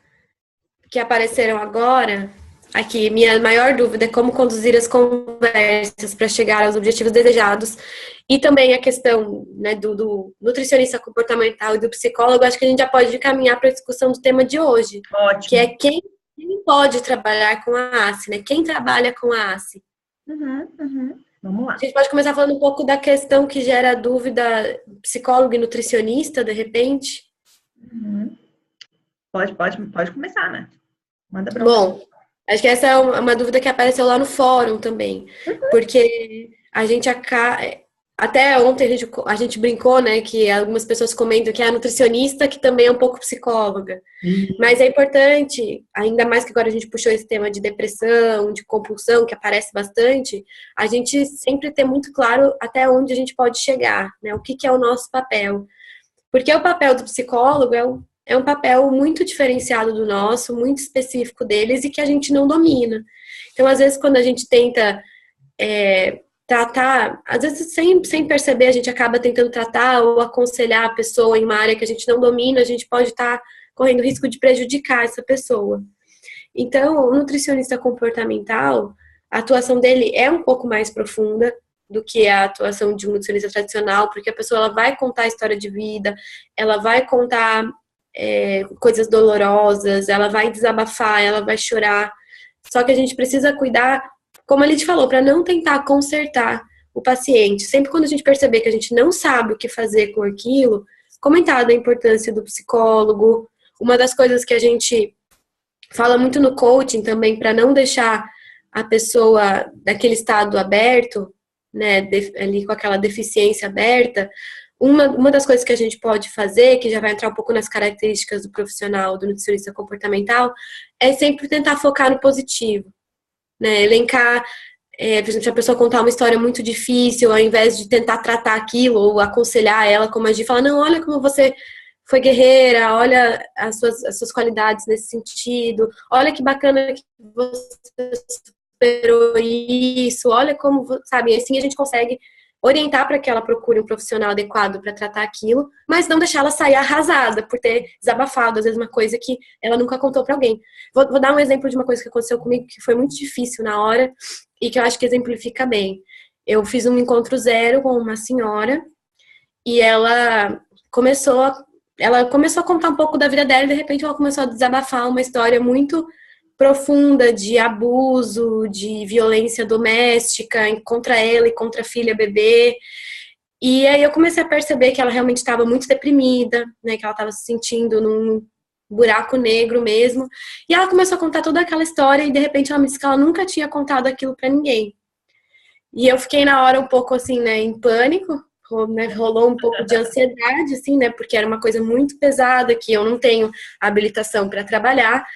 que apareceram agora, aqui, minha maior dúvida é como conduzir as conversas para chegar aos objetivos desejados. E também a questão, né, do nutricionista comportamental e do psicólogo, acho que a gente já pode caminhar para a discussão do tema de hoje, que é Ótimo. quem pode trabalhar com a ACE, né? Quem trabalha com a ACE. Vamos A lá. gente pode começar falando um pouco da questão que gera dúvida, psicólogo e nutricionista, de repente. Pode começar, né? Manda bronca. Bom, acho que essa é uma dúvida que apareceu lá no fórum também, porque a gente até ontem a gente brincou, né, que algumas pessoas comentam que é a nutricionista que também é um pouco psicóloga. Mas é importante, ainda mais que agora a gente puxou esse tema de depressão, de compulsão, que aparece bastante, a gente sempre ter muito claro até onde a gente pode chegar, né? O que é o nosso papel. Porque o papel do psicólogo é um papel muito diferenciado do nosso, muito específico deles e que a gente não domina. Então, às vezes, quando a gente tenta tratar, às vezes sem perceber, a gente acaba tentando tratar ou aconselhar a pessoa em uma área que a gente não domina, a gente pode estar correndo o risco de prejudicar essa pessoa. Então, o nutricionista comportamental, a atuação dele é um pouco mais profunda do que a atuação de um nutricionista tradicional, porque a pessoa ela vai contar a história de vida, ela vai contar coisas dolorosas, ela vai desabafar, ela vai chorar. Só que a gente precisa cuidar, como a gente falou, para não tentar consertar o paciente. Sempre quando a gente perceber que a gente não sabe o que fazer com aquilo, comentar da importância do psicólogo. Uma das coisas que a gente fala muito no coaching também, para não deixar a pessoa daquele estado aberto, né, ali com aquela deficiência aberta, uma das coisas que a gente pode fazer, que já vai entrar um pouco nas características do profissional, do nutricionista comportamental, é sempre tentar focar no positivo, né, elencar, por exemplo, se a pessoa contar uma história muito difícil, ao invés de tentar tratar aquilo ou aconselhar ela, como a gente fala, não, olha como você foi guerreira, olha as suas qualidades nesse sentido, olha que bacana que você superou isso, olha como, sabe, assim a gente consegue orientar para que ela procure um profissional adequado para tratar aquilo, mas não deixar ela sair arrasada por ter desabafado, às vezes, uma coisa que ela nunca contou para alguém. Vou dar um exemplo de uma coisa que aconteceu comigo que foi muito difícil na hora e que eu acho que exemplifica bem. Eu fiz um encontro zero com uma senhora e ela começou a contar um pouco da vida dela e de repente ela começou a desabafar uma história muito profunda de abuso, de violência doméstica contra ela e contra a filha bebê. E aí eu comecei a perceber que ela realmente estava muito deprimida, né, que ela estava se sentindo num buraco negro mesmo. E ela começou a contar toda aquela história e de repente ela me disse que ela nunca tinha contado aquilo para ninguém. E eu fiquei na hora um pouco assim, né, em pânico, né, rolou um pouco de ansiedade, assim, né, porque era uma coisa muito pesada que eu não tenho habilitação para trabalhar.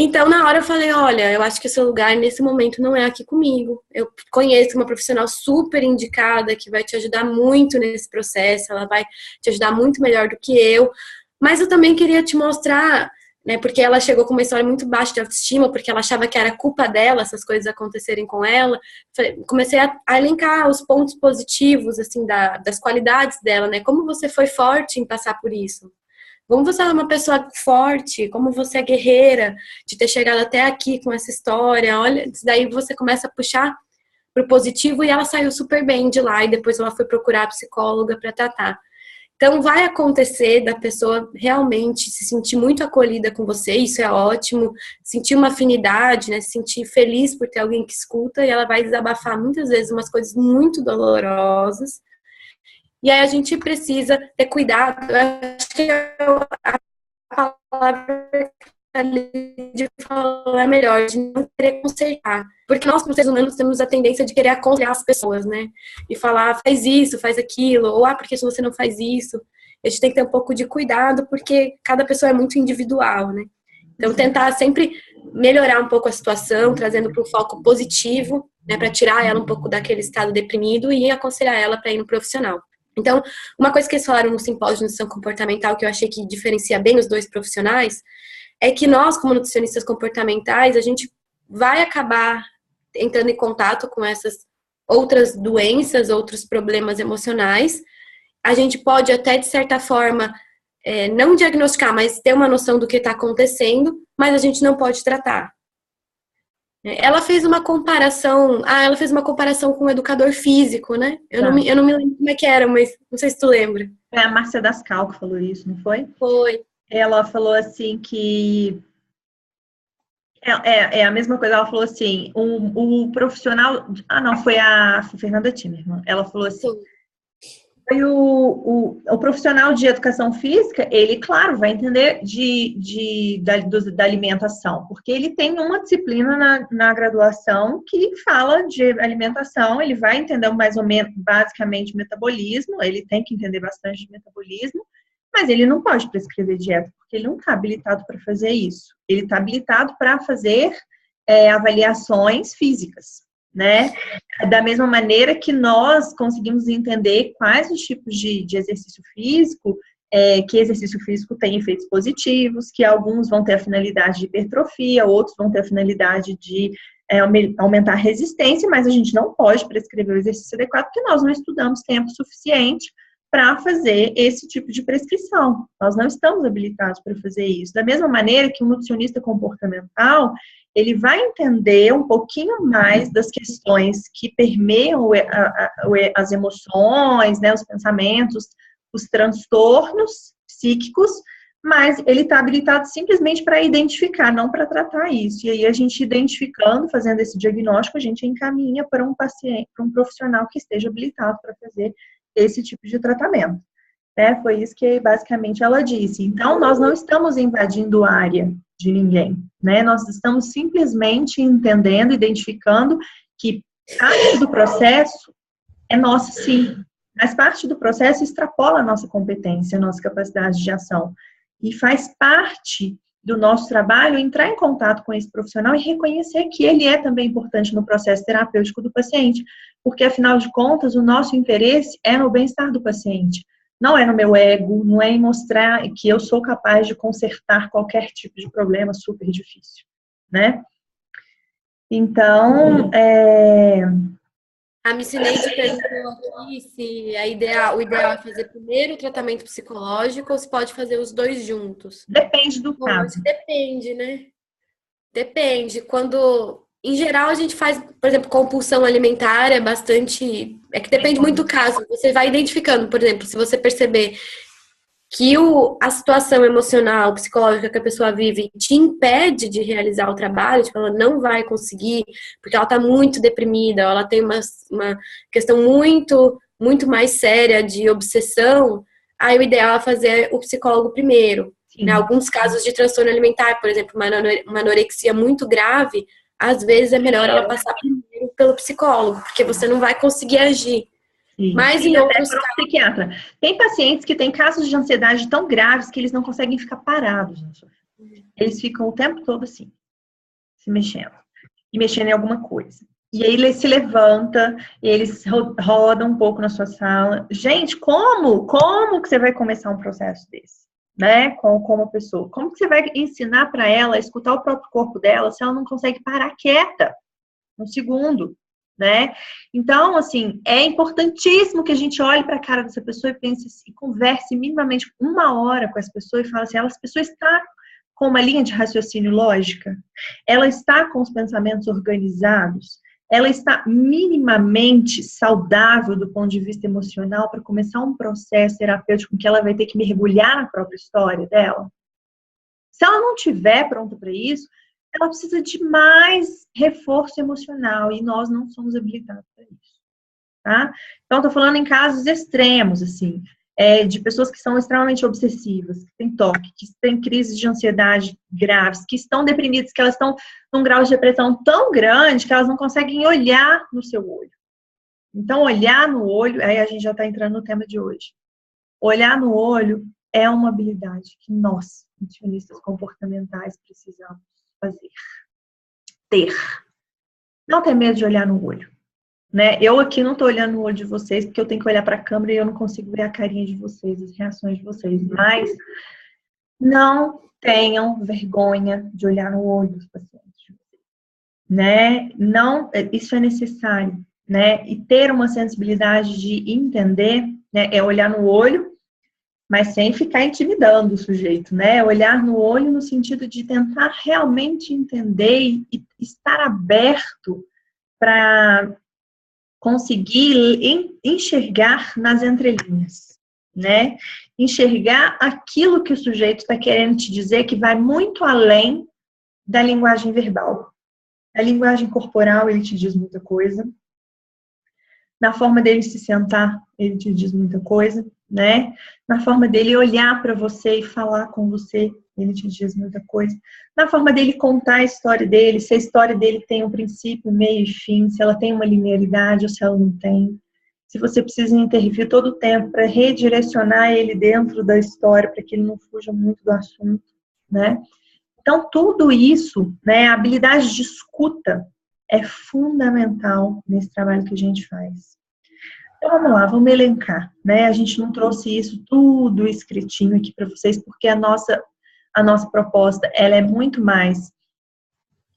Então, na hora eu falei, olha, eu acho que o seu lugar nesse momento não é aqui comigo. Eu conheço uma profissional super indicada que vai te ajudar muito nesse processo, ela vai te ajudar muito melhor do que eu. Mas eu também queria te mostrar, né, porque ela chegou com uma história muito baixa de autoestima, porque ela achava que era culpa dela essas coisas acontecerem com ela. Comecei a elencar os pontos positivos, assim, das qualidades dela, né? Como você foi forte em passar por isso. Como você é uma pessoa forte, como você é guerreira de ter chegado até aqui com essa história. Olha, daí você começa a puxar pro positivo e ela saiu super bem de lá e depois ela foi procurar a psicóloga para tratar. Então vai acontecer da pessoa realmente se sentir muito acolhida com você, isso é ótimo, sentir uma afinidade, né, se sentir feliz por ter alguém que escuta e ela vai desabafar muitas vezes umas coisas muito dolorosas. E aí a gente precisa ter cuidado. Eu acho que a palavra de falar é melhor, de não querer consertar. Porque nós, como seres humanos, temos a tendência de querer aconselhar as pessoas, né? E falar, faz isso, faz aquilo, ou porque se você não faz isso. A gente tem que ter um pouco de cuidado, porque cada pessoa é muito individual, né? Então, tentar sempre melhorar um pouco a situação, trazendo para um foco positivo, né? Para tirar ela um pouco daquele estado deprimido e aconselhar ela para ir no profissional. Então, uma coisa que eles falaram no simpósio de nutrição comportamental, que eu achei que diferencia bem os dois profissionais, é que nós, como nutricionistas comportamentais, a gente vai acabar entrando em contato com essas outras doenças, outros problemas emocionais. A gente pode até, de certa forma, não diagnosticar, mas ter uma noção do que está acontecendo, mas a gente não pode tratar. Ela fez uma comparação, ela fez uma comparação com um educador físico, né? Tá. Eu não me lembro como é que era, mas não sei se tu lembra. É a Márcia Dascal que falou isso, não foi? Foi. Ela falou assim que é a mesma coisa, ela falou assim, o profissional. Ah, não, foi a Fernanda Timmerman. Ela falou assim: Sim. foi o profissional de educação física, ele, claro, vai entender da alimentação, porque ele tem uma disciplina na graduação que fala de alimentação, ele vai entender mais ou menos, basicamente, metabolismo, ele tem que entender bastante de metabolismo, mas ele não pode prescrever dieta, porque ele não está habilitado para fazer isso. Ele está habilitado para fazer avaliações físicas, né? Da mesma maneira que nós conseguimos entender quais os tipos de exercício físico, que exercício físico tem efeitos positivos, que alguns vão ter a finalidade de hipertrofia, outros vão ter a finalidade de aumentar a resistência, mas a gente não pode prescrever o exercício adequado porque nós não estudamos tempo suficiente para fazer esse tipo de prescrição. Nós não estamos habilitados para fazer isso. Da mesma maneira que um nutricionista comportamental, ele vai entender um pouquinho mais das questões que permeiam as emoções, né, os pensamentos, os transtornos psíquicos, mas ele está habilitado simplesmente para identificar, não para tratar isso. E aí a gente identificando, fazendo esse diagnóstico, a gente encaminha para um paciente, para um profissional que esteja habilitado para fazer esse tipo de tratamento. Né? Foi isso que basicamente ela disse. Então, nós não estamos invadindo a área de ninguém, né? Nós estamos simplesmente entendendo, identificando que parte do processo é nossa, sim, mas parte do processo extrapola a nossa competência, a nossa capacidade de ação. E faz parte do nosso trabalho entrar em contato com esse profissional e reconhecer que ele é também importante no processo terapêutico do paciente, porque, afinal de contas, o nosso interesse é no bem-estar do paciente. Não é no meu ego, não é em mostrar que eu sou capaz de consertar qualquer tipo de problema super difícil, né? Então, A Micineide perguntou aqui se o ideal é fazer primeiro o tratamento psicológico ou se pode fazer os dois juntos. depende do Bom, caso. isso depende, né? Depende. Quando, em geral, a gente faz, por exemplo, compulsão alimentar é bastante. É que depende muito do caso. Você vai identificando, por exemplo, se você perceber que a situação emocional, psicológica que a pessoa vive te impede de realizar o trabalho, tipo, ela não vai conseguir, porque ela está muito deprimida, ela tem uma questão muito mais séria de obsessão, aí o ideal é fazer o psicólogo primeiro. Né? Sim. Alguns casos de transtorno alimentar, por exemplo, uma anorexia muito grave, às vezes é melhor ela passar primeiro pelo psicólogo, porque você não vai conseguir agir. Sim. Mas E em até outros para um psiquiatra. Tem pacientes que têm casos de ansiedade tão graves que eles não conseguem ficar parados. Eles ficam o tempo todo assim, se mexendo. E mexendo em alguma coisa. E aí ele se levanta, eles rodam um pouco na sua sala. Gente, como que você vai começar um processo desse? Né? Com uma pessoa. Como que você vai ensinar para ela a escutar o próprio corpo dela se ela não consegue parar quieta um segundo? Né? Então, assim, é importantíssimo que a gente olhe para a cara dessa pessoa e pense assim, converse minimamente uma hora com essa pessoa e fale assim, essa pessoa está com uma linha de raciocínio lógica? Ela está com os pensamentos organizados? Ela está minimamente saudável do ponto de vista emocional para começar um processo terapêutico que ela vai ter que mergulhar na própria história dela? Se ela não estiver pronta para isso, ela precisa de mais reforço emocional e nós não somos habilitados para isso, tá? Então, estou falando em casos extremos, assim, de pessoas que são extremamente obsessivas, que têm toque, que têm crises de ansiedade graves, que estão deprimidas, que elas estão num grau de depressão tão grande que elas não conseguem olhar no seu olho. Então, olhar no olho, aí a gente já está entrando no tema de hoje. Olhar no olho é uma habilidade que nós, nutricionistas comportamentais, precisamos fazer. Ter. Não ter medo de olhar no olho. Né? Eu aqui não estou olhando no olho de vocês, porque eu tenho que olhar para a câmera e eu não consigo ver a carinha de vocês, as reações de vocês. Mas não tenham vergonha de olhar no olho dos pacientes. Né? Não, isso é necessário. Né? E ter uma sensibilidade de entender, né? É olhar no olho mas sem ficar intimidando o sujeito, né? Olhar no olho no sentido de tentar realmente entender e estar aberto para conseguir enxergar nas entrelinhas, né? Enxergar aquilo que o sujeito está querendo te dizer, que vai muito além da linguagem verbal. A linguagem corporal, ele te diz muita coisa. Na forma dele se sentar, ele te diz muita coisa, né? Na forma dele olhar para você e falar com você, ele te diz muita coisa. Na forma dele contar a história dele, se a história dele tem um princípio, meio e fim, se ela tem uma linearidade ou se ela não tem. Se você precisa intervir todo o tempo para redirecionar ele dentro da história, para que ele não fuja muito do assunto, né? Então, tudo isso, né, a habilidade de escuta é fundamental nesse trabalho que a gente faz. Então, vamos lá, vamos elencar, né? A gente não trouxe isso tudo escritinho aqui para vocês, porque a nossa proposta, ela é muito mais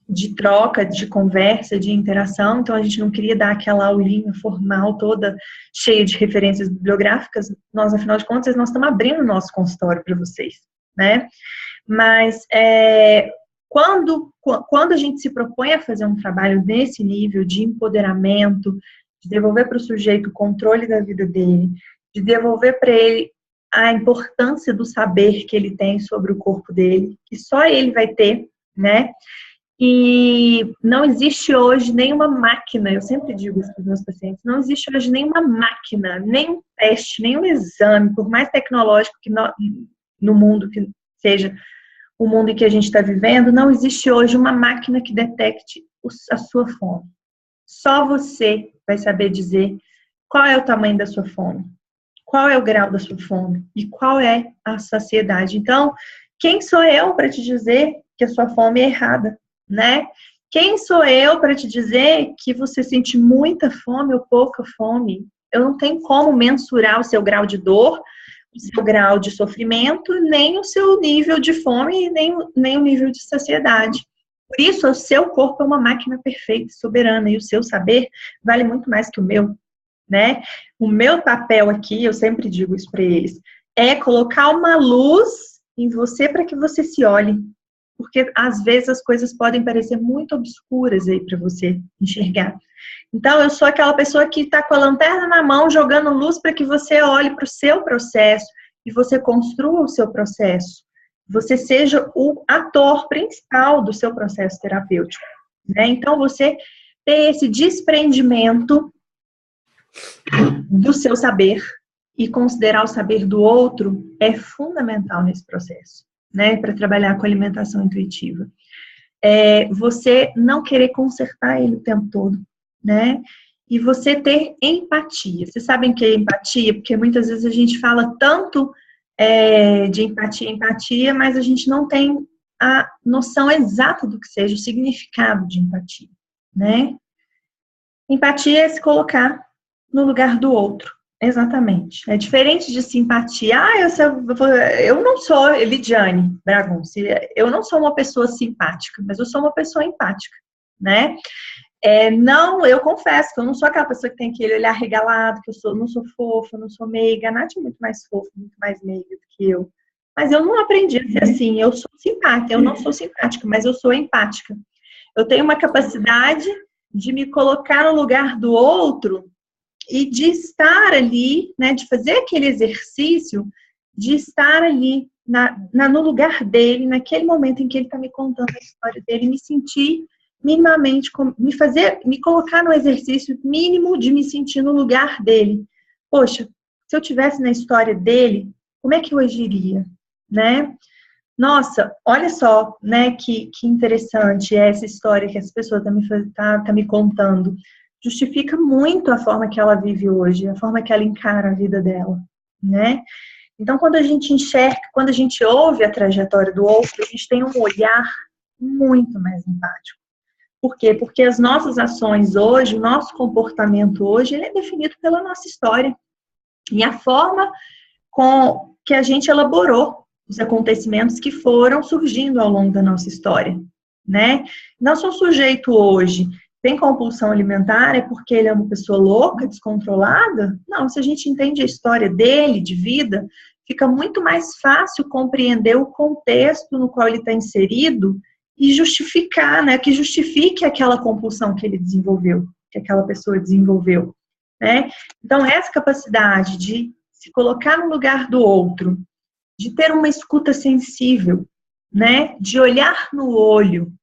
de troca, de conversa, de interação, então a gente não queria dar aquela aulinha formal toda cheia de referências bibliográficas. Nós, afinal de contas, nós estamos abrindo o nosso consultório para vocês, né? Mas quando a gente se propõe a fazer um trabalho desse nível de empoderamento, de devolver para o sujeito o controle da vida dele, de devolver para ele a importância do saber que ele tem sobre o corpo dele, que só ele vai ter, né? E não existe hoje nenhuma máquina, eu sempre digo isso para os meus pacientes, não existe hoje nenhuma máquina, nenhum teste, nenhum exame, por mais tecnológico que no mundo que seja o mundo em que a gente está vivendo, não existe hoje uma máquina que detecte a sua fome. Só você vai saber dizer qual é o tamanho da sua fome, qual é o grau da sua fome e qual é a saciedade. Então, quem sou eu para te dizer que a sua fome é errada, né? Quem sou eu para te dizer que você sente muita fome ou pouca fome? Eu não tenho como mensurar o seu grau de dor, o seu grau de sofrimento, nem o seu nível de fome, nem o nível de saciedade. Por isso, o seu corpo é uma máquina perfeita, soberana, e o seu saber vale muito mais que o meu, né? O meu papel aqui, eu sempre digo isso para eles, é colocar uma luz em você para que você se olhe. Porque, às vezes, as coisas podem parecer muito obscuras aí para você enxergar. Então, eu sou aquela pessoa que está com a lanterna na mão, jogando luz para que você olhe para o seu processo e você construa o seu processo. Você seja o ator principal do seu processo terapêutico, né? Então, você ter esse desprendimento do seu saber e considerar o saber do outro é fundamental nesse processo, né? Para trabalhar com alimentação intuitiva. Você não querer consertar ele o tempo todo, né? E você ter empatia. Vocês sabem o que é empatia? Porque muitas vezes a gente fala tanto de empatia, mas a gente não tem a noção exata do que seja o significado de empatia, né? Empatia é se colocar no lugar do outro, exatamente. É diferente de simpatia. Eu não sou Elidiane Bragunci, eu não sou uma pessoa simpática, mas eu sou uma pessoa empática, né? Não, eu confesso que eu não sou aquela pessoa que tem aquele olhar regalado, que não sou fofa, não sou meiga. A Nath é muito mais fofa, muito mais meiga do que eu. Mas eu não aprendi a ser assim. Eu sou simpática, eu não sou simpática, mas eu sou empática. Eu tenho uma capacidade de me colocar no lugar do outro e de estar ali, né, de fazer aquele exercício, de estar ali no lugar dele, naquele momento em que ele está me contando a história dele, me sentir minimamente, me colocar no exercício mínimo de me sentir no lugar dele. Poxa, se eu tivesse na história dele, como é que eu agiria, né? Nossa, olha só, né, que interessante essa história que essa pessoa tá me contando. Justifica muito a forma que ela vive hoje, a forma que ela encara a vida dela, né? Então, quando a gente enxerga, quando a gente ouve a trajetória do outro, a gente tem um olhar muito mais empático. Por quê? Porque as nossas ações hoje, o nosso comportamento hoje, ele é definido pela nossa história. E a forma com que a gente elaborou os acontecimentos que foram surgindo ao longo da nossa história, né? Não sou sujeito hoje tem compulsão alimentar, é porque ele é uma pessoa louca, descontrolada? Não, se a gente entende a história dele, de vida, fica muito mais fácil compreender o contexto no qual ele está inserido e justificar, né, que justifique aquela compulsão que ele desenvolveu, que aquela pessoa desenvolveu, né? Então, essa capacidade de se colocar no lugar do outro, de ter uma escuta sensível, né, de olhar no olho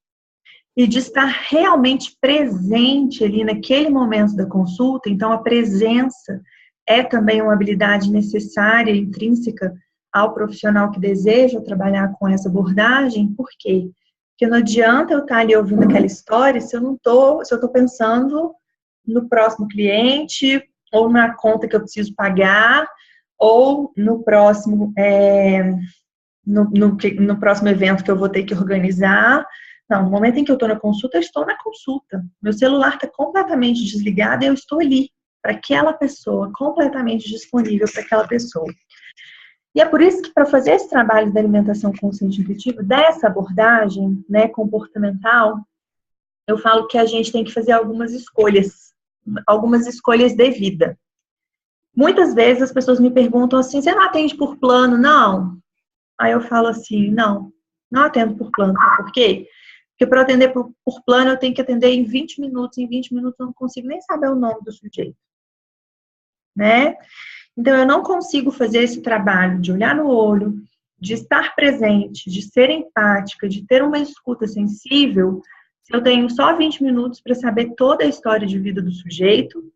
e de estar realmente presente ali naquele momento da consulta. Então, a presença é também uma habilidade necessária, intrínseca ao profissional que deseja trabalhar com essa abordagem. Por quê? Porque não adianta eu estar ali ouvindo aquela história se eu estou pensando no próximo cliente, ou na conta que eu preciso pagar, ou no próximo, no próximo evento que eu vou ter que organizar. Não, no momento em que eu estou na consulta, eu estou na consulta. Meu celular está completamente desligado e eu estou ali para aquela pessoa, completamente disponível para aquela pessoa. E é por isso que, para fazer esse trabalho da alimentação consciente intuitiva, dessa abordagem, né, comportamental, eu falo que a gente tem que fazer algumas escolhas de vida. Muitas vezes as pessoas me perguntam assim: você não atende por plano? Não. Aí eu falo assim: não atendo por plano. Sabe por quê? Porque para atender por plano eu tenho que atender em 20 minutos. Em 20 minutos eu não consigo nem saber o nome do sujeito, né? Então eu não consigo fazer esse trabalho de olhar no olho, de estar presente, de ser empática, de ter uma escuta sensível, se eu tenho só 20 minutos para saber toda a história de vida do sujeito.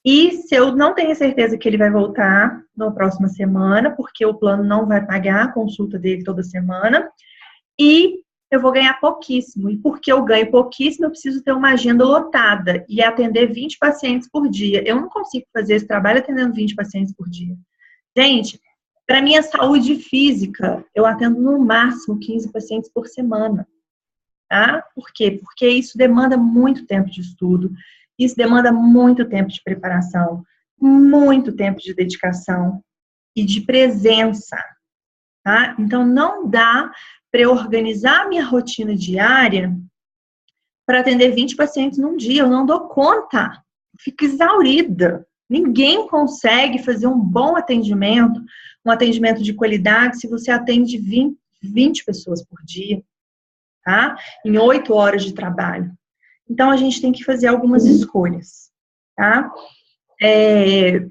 E se eu não tenho certeza que ele vai voltar na próxima semana, porque o plano não vai pagar a consulta dele toda semana, e eu vou ganhar pouquíssimo. E porque eu ganho pouquíssimo, eu preciso ter uma agenda lotada e atender 20 pacientes por dia. Eu não consigo fazer esse trabalho atendendo 20 pacientes por dia. Gente, para minha saúde física, eu atendo no máximo 15 pacientes por semana. Tá? Por quê? Porque isso demanda muito tempo de estudo. Isso demanda muito tempo de preparação, muito tempo de dedicação e de presença, tá? Então, não dá para eu organizar a minha rotina diária para atender 20 pacientes num dia. Eu não dou conta. Fico exaurida. Ninguém consegue fazer um bom atendimento, um atendimento de qualidade, se você atende 20 pessoas por dia, tá? Em 8 horas de trabalho. Então, a gente tem que fazer algumas escolhas, tá? E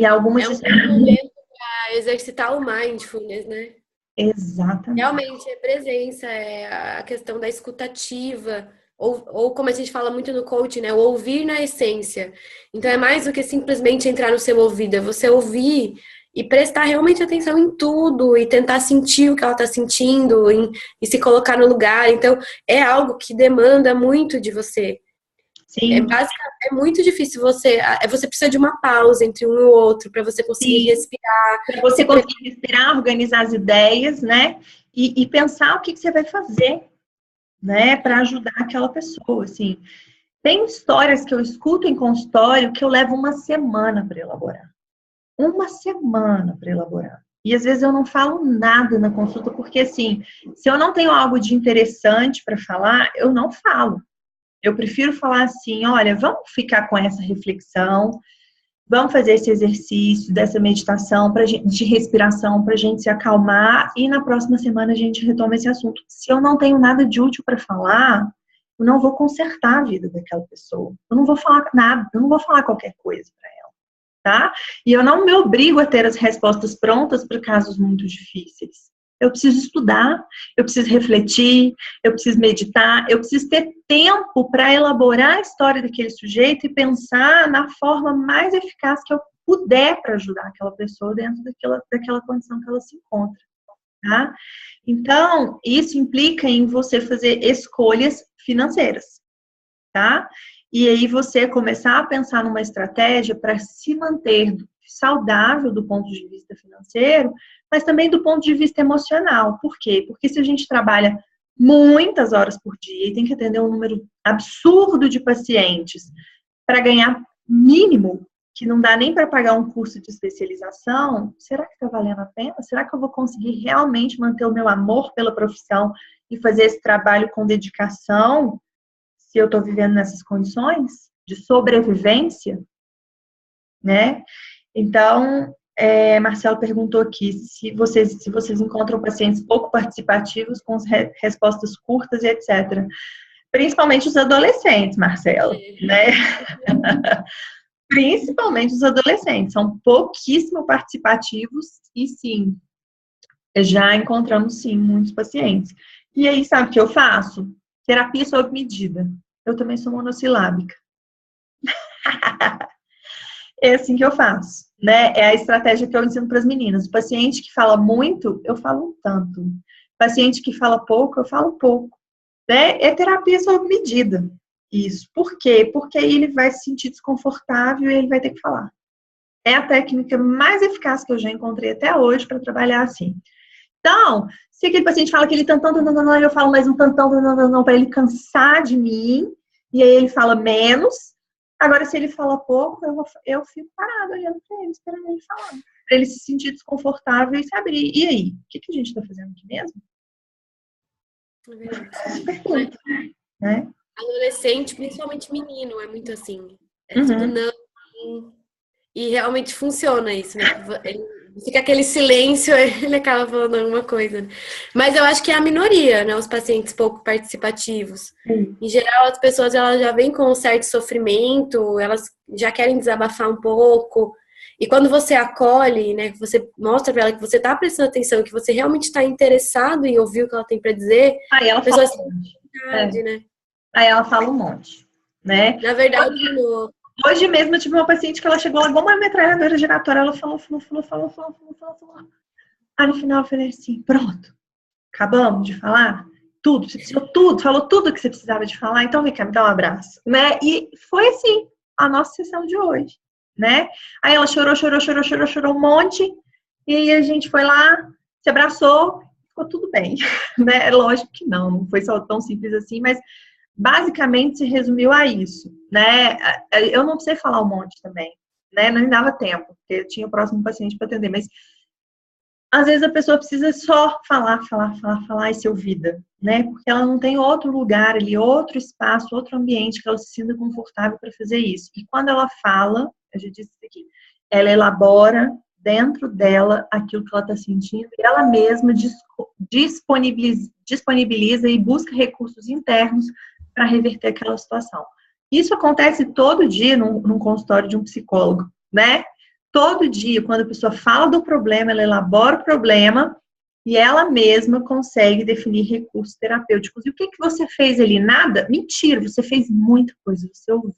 algumas... É um bom momento para exercitar o mindfulness, né? Exatamente. Realmente, é presença, é a questão da escutativa, ou como a gente fala muito no coaching, né? O ouvir na essência. Então, é mais do que simplesmente entrar no seu ouvido, é você ouvir e prestar realmente atenção em tudo e tentar sentir o que ela está sentindo e se colocar no lugar. Então, é algo que demanda muito de você. Sim. É muito difícil você precisa de uma pausa entre um e o outro para você conseguir respirar. Para você conseguir respirar, organizar as ideias, né? E pensar o que você vai fazer, né? Para ajudar aquela pessoa, assim. Tem histórias que eu escuto em consultório que eu levo uma semana para elaborar. Uma semana para elaborar. E às vezes eu não falo nada na consulta, porque assim, se eu não tenho algo de interessante para falar, eu não falo. Eu prefiro falar assim: olha, vamos ficar com essa reflexão, vamos fazer esse exercício dessa meditação de respiração para a gente se acalmar e na próxima semana a gente retoma esse assunto. Se eu não tenho nada de útil para falar, eu não vou consertar a vida daquela pessoa. Eu não vou falar nada, eu não vou falar qualquer coisa para ela, tá? E eu não me obrigo a ter as respostas prontas para casos muito difíceis. Eu preciso estudar, eu preciso refletir, eu preciso meditar, eu preciso ter tempo para elaborar a história daquele sujeito e pensar na forma mais eficaz que eu puder para ajudar aquela pessoa dentro daquela condição que ela se encontra, tá? Então, isso implica em você fazer escolhas financeiras, tá? E aí você começar a pensar numa estratégia para se manter saudável do ponto de vista financeiro, mas também do ponto de vista emocional. Por quê? Porque se a gente trabalha muitas horas por dia e tem que atender um número absurdo de pacientes para ganhar mínimo, que não dá nem para pagar um curso de especialização, será que está valendo a pena? Será que eu vou conseguir realmente manter o meu amor pela profissão e fazer esse trabalho com dedicação se eu estou vivendo nessas condições de sobrevivência, né? Então, Marcelo perguntou aqui se vocês encontram pacientes pouco participativos com respostas curtas e etc. Principalmente os adolescentes, Marcelo, né? Principalmente os adolescentes, são pouquíssimo participativos e sim, já encontramos sim muitos pacientes. E aí, sabe o que eu faço? Terapia sob medida. Eu também sou monossilábica. É assim que eu faço, né? É a estratégia que eu ensino para as meninas. O paciente que fala muito, eu falo um tanto. O paciente que fala pouco, eu falo pouco. Né? É terapia sob medida. Isso. Por quê? Porque aí ele vai se sentir desconfortável e ele vai ter que falar. É a técnica mais eficaz que eu já encontrei até hoje para trabalhar assim. Então, se aquele paciente fala aquele tantão, eu falo mais um tantão, para ele cansar de mim, e aí ele fala menos. Agora, se ele fala pouco, eu fico parada olhando para ele, esperando ele falar. Para ele se sentir desconfortável e saber, e aí? O que a gente está fazendo aqui mesmo? Pergunta, né? Adolescente, principalmente menino, é muito assim. É tudo não. E realmente funciona isso, né? Fica aquele silêncio, ele acaba falando alguma coisa. Mas eu acho que é a minoria, né? Os pacientes pouco participativos. Em geral, as pessoas elas já vêm com um certo sofrimento, elas já querem desabafar um pouco. E quando você acolhe, né? Que você mostra para ela que você está prestando atenção, que você realmente está interessado em ouvir o que ela tem para dizer, aí ela a pessoa fala um monte. Né? Aí ela fala um monte, né? Na verdade, Hoje mesmo eu tive uma paciente que ela chegou lá igual uma metralhadora giratória, ela falou. Aí no final eu falei assim, pronto, acabamos de falar tudo, você precisou tudo, falou tudo que você precisava de falar, então vem cá, me dá um abraço, né? E foi assim, a nossa sessão de hoje, né? Aí ela chorou um monte, e aí a gente foi lá, se abraçou, ficou tudo bem, né? Lógico que não foi só tão simples assim, mas basicamente se resumiu a isso, né? Eu não sei falar um monte também, né? Não dava tempo, porque eu tinha o próximo paciente para atender, mas às vezes a pessoa precisa só falar e ser ouvida, né? Porque ela não tem outro lugar ali, outro espaço, outro ambiente que ela se sinta confortável para fazer isso. E quando ela fala, eu já disse isso aqui, ela elabora dentro dela aquilo que ela está sentindo e ela mesma disponibiliza e busca recursos internos para reverter aquela situação. Isso acontece todo dia num consultório de um psicólogo, né? Todo dia, quando a pessoa fala do problema, ela elabora o problema e ela mesma consegue definir recursos terapêuticos. E o que você fez ali? Nada? Mentira, você fez muita coisa, você ouviu.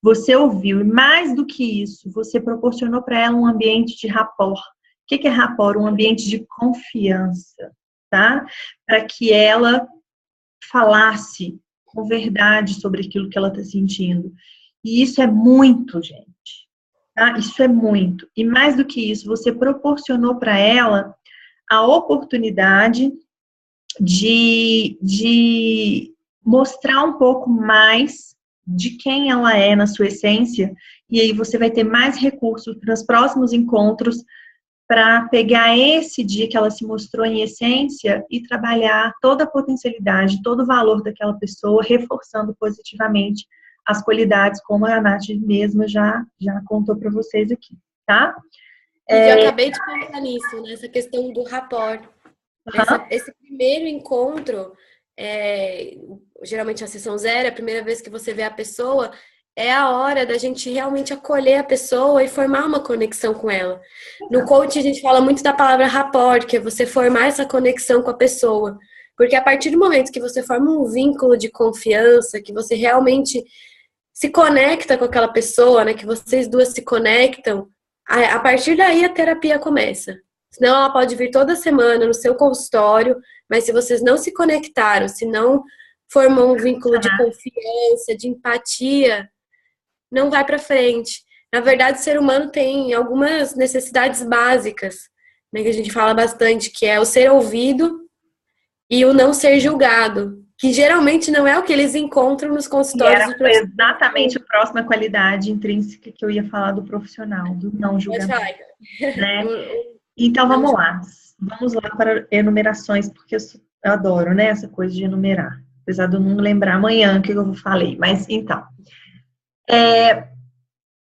Você ouviu, e mais do que isso, você proporcionou para ela um ambiente de rapport. O que é rapport? Um ambiente de confiança, tá? Para que ela falasse com verdade sobre aquilo que ela está sentindo. E isso é muito, gente. Tá? Isso é muito. E mais do que isso, você proporcionou para ela a oportunidade de mostrar um pouco mais de quem ela é na sua essência, e aí você vai ter mais recursos para os próximos encontros para pegar esse dia que ela se mostrou em essência e trabalhar toda a potencialidade, todo o valor daquela pessoa, reforçando positivamente as qualidades, como a Nath mesma já contou para vocês aqui, tá? Eu acabei de pensar nisso, nessa questão do rapport. Esse primeiro encontro, geralmente a sessão zero, a primeira vez que você vê a pessoa, é a hora da gente realmente acolher a pessoa e formar uma conexão com ela. No coaching a gente fala muito da palavra rapport, que é você formar essa conexão com a pessoa. Porque a partir do momento que você forma um vínculo de confiança, que você realmente se conecta com aquela pessoa, né, que vocês duas se conectam, a partir daí a terapia começa. Senão ela pode vir toda semana no seu consultório, mas se vocês não se conectaram, se não formam um vínculo de confiança, de empatia, não vai para frente. Na verdade, o ser humano tem algumas necessidades básicas, né, que a gente fala bastante, que é o ser ouvido e o não ser julgado, que geralmente não é o que eles encontram nos consultórios. E era exatamente a próxima qualidade intrínseca que eu ia falar do profissional, do não julgamento. Né? Então, vamos lá. Vamos lá para enumerações, porque eu adoro, né, essa coisa de enumerar. Apesar de eu não lembrar amanhã o que eu falei. Mas, então.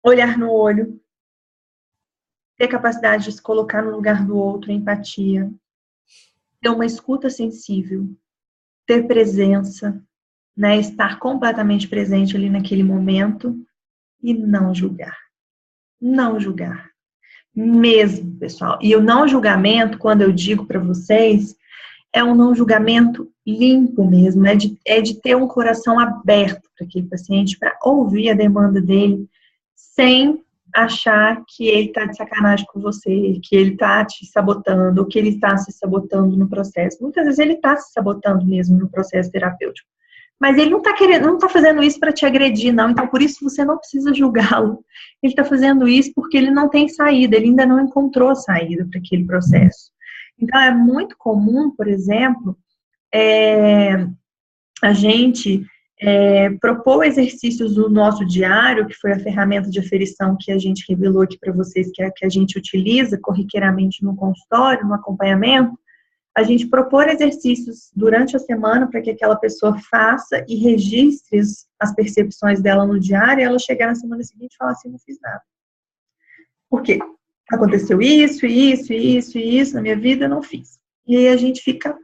Olhar no olho. ter capacidade de se colocar no lugar do outro, empatia, ter uma escuta sensível, ter presença, né, estar completamente presente ali naquele momento e não julgar. Não julgar. Mesmo, pessoal. E o não julgamento, quando eu digo para vocês, é um não julgamento limpo mesmo, é de ter um coração aberto para aquele paciente, para ouvir a demanda dele, sem achar que ele está de sacanagem com você, que ele está te sabotando, ou que ele está se sabotando no processo. Muitas vezes ele está se sabotando mesmo no processo terapêutico. Mas ele não está querendo, não está fazendo isso para te agredir, não. Então, por isso, você não precisa julgá-lo. Ele está fazendo isso porque ele não tem saída, ele ainda não encontrou a saída para aquele processo. Então, é muito comum, por exemplo, a gente propor exercícios do nosso diário, que foi a ferramenta de aferição que a gente revelou aqui para vocês, que a gente utiliza corriqueiramente no consultório, no acompanhamento, a gente propor exercícios durante a semana para que aquela pessoa faça e registre as percepções dela no diário e ela chegar na semana seguinte e falar assim, não fiz nada. Por quê? Aconteceu isso, isso, isso e isso na minha vida, eu não fiz. E aí a gente fica...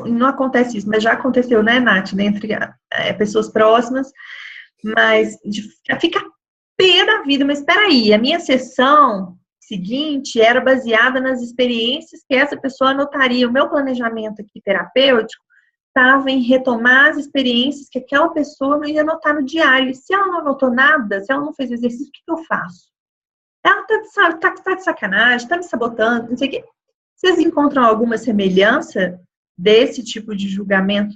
não acontece isso, mas já aconteceu, né, Nath? Entre pessoas próximas, mas fica pé da vida. Mas espera aí, a minha sessão seguinte era baseada nas experiências que essa pessoa anotaria. O meu planejamento aqui terapêutico estava em retomar as experiências que aquela pessoa não ia anotar no diário. E se ela não anotou nada, se ela não fez exercício, o que eu faço? Ela tá de sacanagem, tá me sabotando, não sei o quê. Vocês encontram alguma semelhança desse tipo de julgamento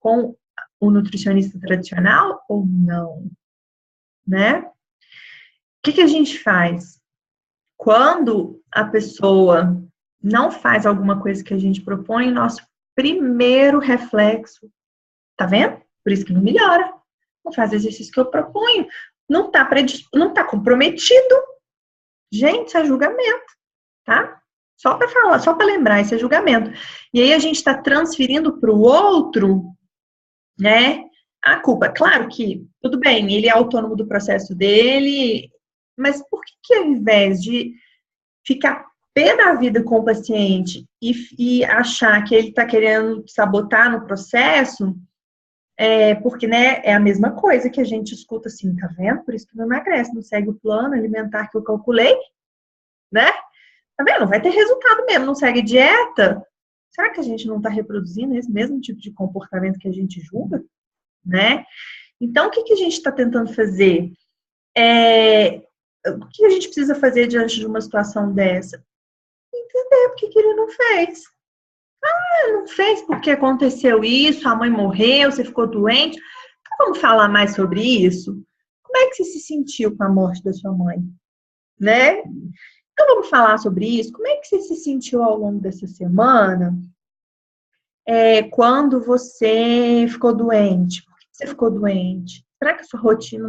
com o nutricionista tradicional ou não? Né? O que a gente faz? Quando a pessoa não faz alguma coisa que a gente propõe, nosso primeiro reflexo, tá vendo? Por isso que não melhora. Não faz o exercício que eu proponho. Não tá comprometido. Gente, isso é julgamento, tá? Só para falar, só para lembrar, isso é julgamento. E aí a gente está transferindo para o outro, né, a culpa. Claro que, tudo bem, ele é autônomo do processo dele, mas por que ao invés de ficar pé da vida com o paciente e achar que ele está querendo sabotar no processo, porque, né, é a mesma coisa que a gente escuta assim, tá vendo? Por isso que não emagrece, não segue o plano alimentar que eu calculei, né? Tá vendo? Vai ter resultado mesmo, não segue dieta. Será que a gente não está reproduzindo esse mesmo tipo de comportamento que a gente julga? Né? Então, o que a gente está tentando fazer? O que a gente precisa fazer diante de uma situação dessa? Entender por que ele não fez. Ele não fez porque aconteceu isso, a mãe morreu, você ficou doente. Então, vamos falar mais sobre isso? Como é que você se sentiu com a morte da sua mãe? Né? Então, vamos falar sobre isso. Como é que você se sentiu ao longo dessa semana quando você ficou doente? Por que você ficou doente? Será que a sua rotina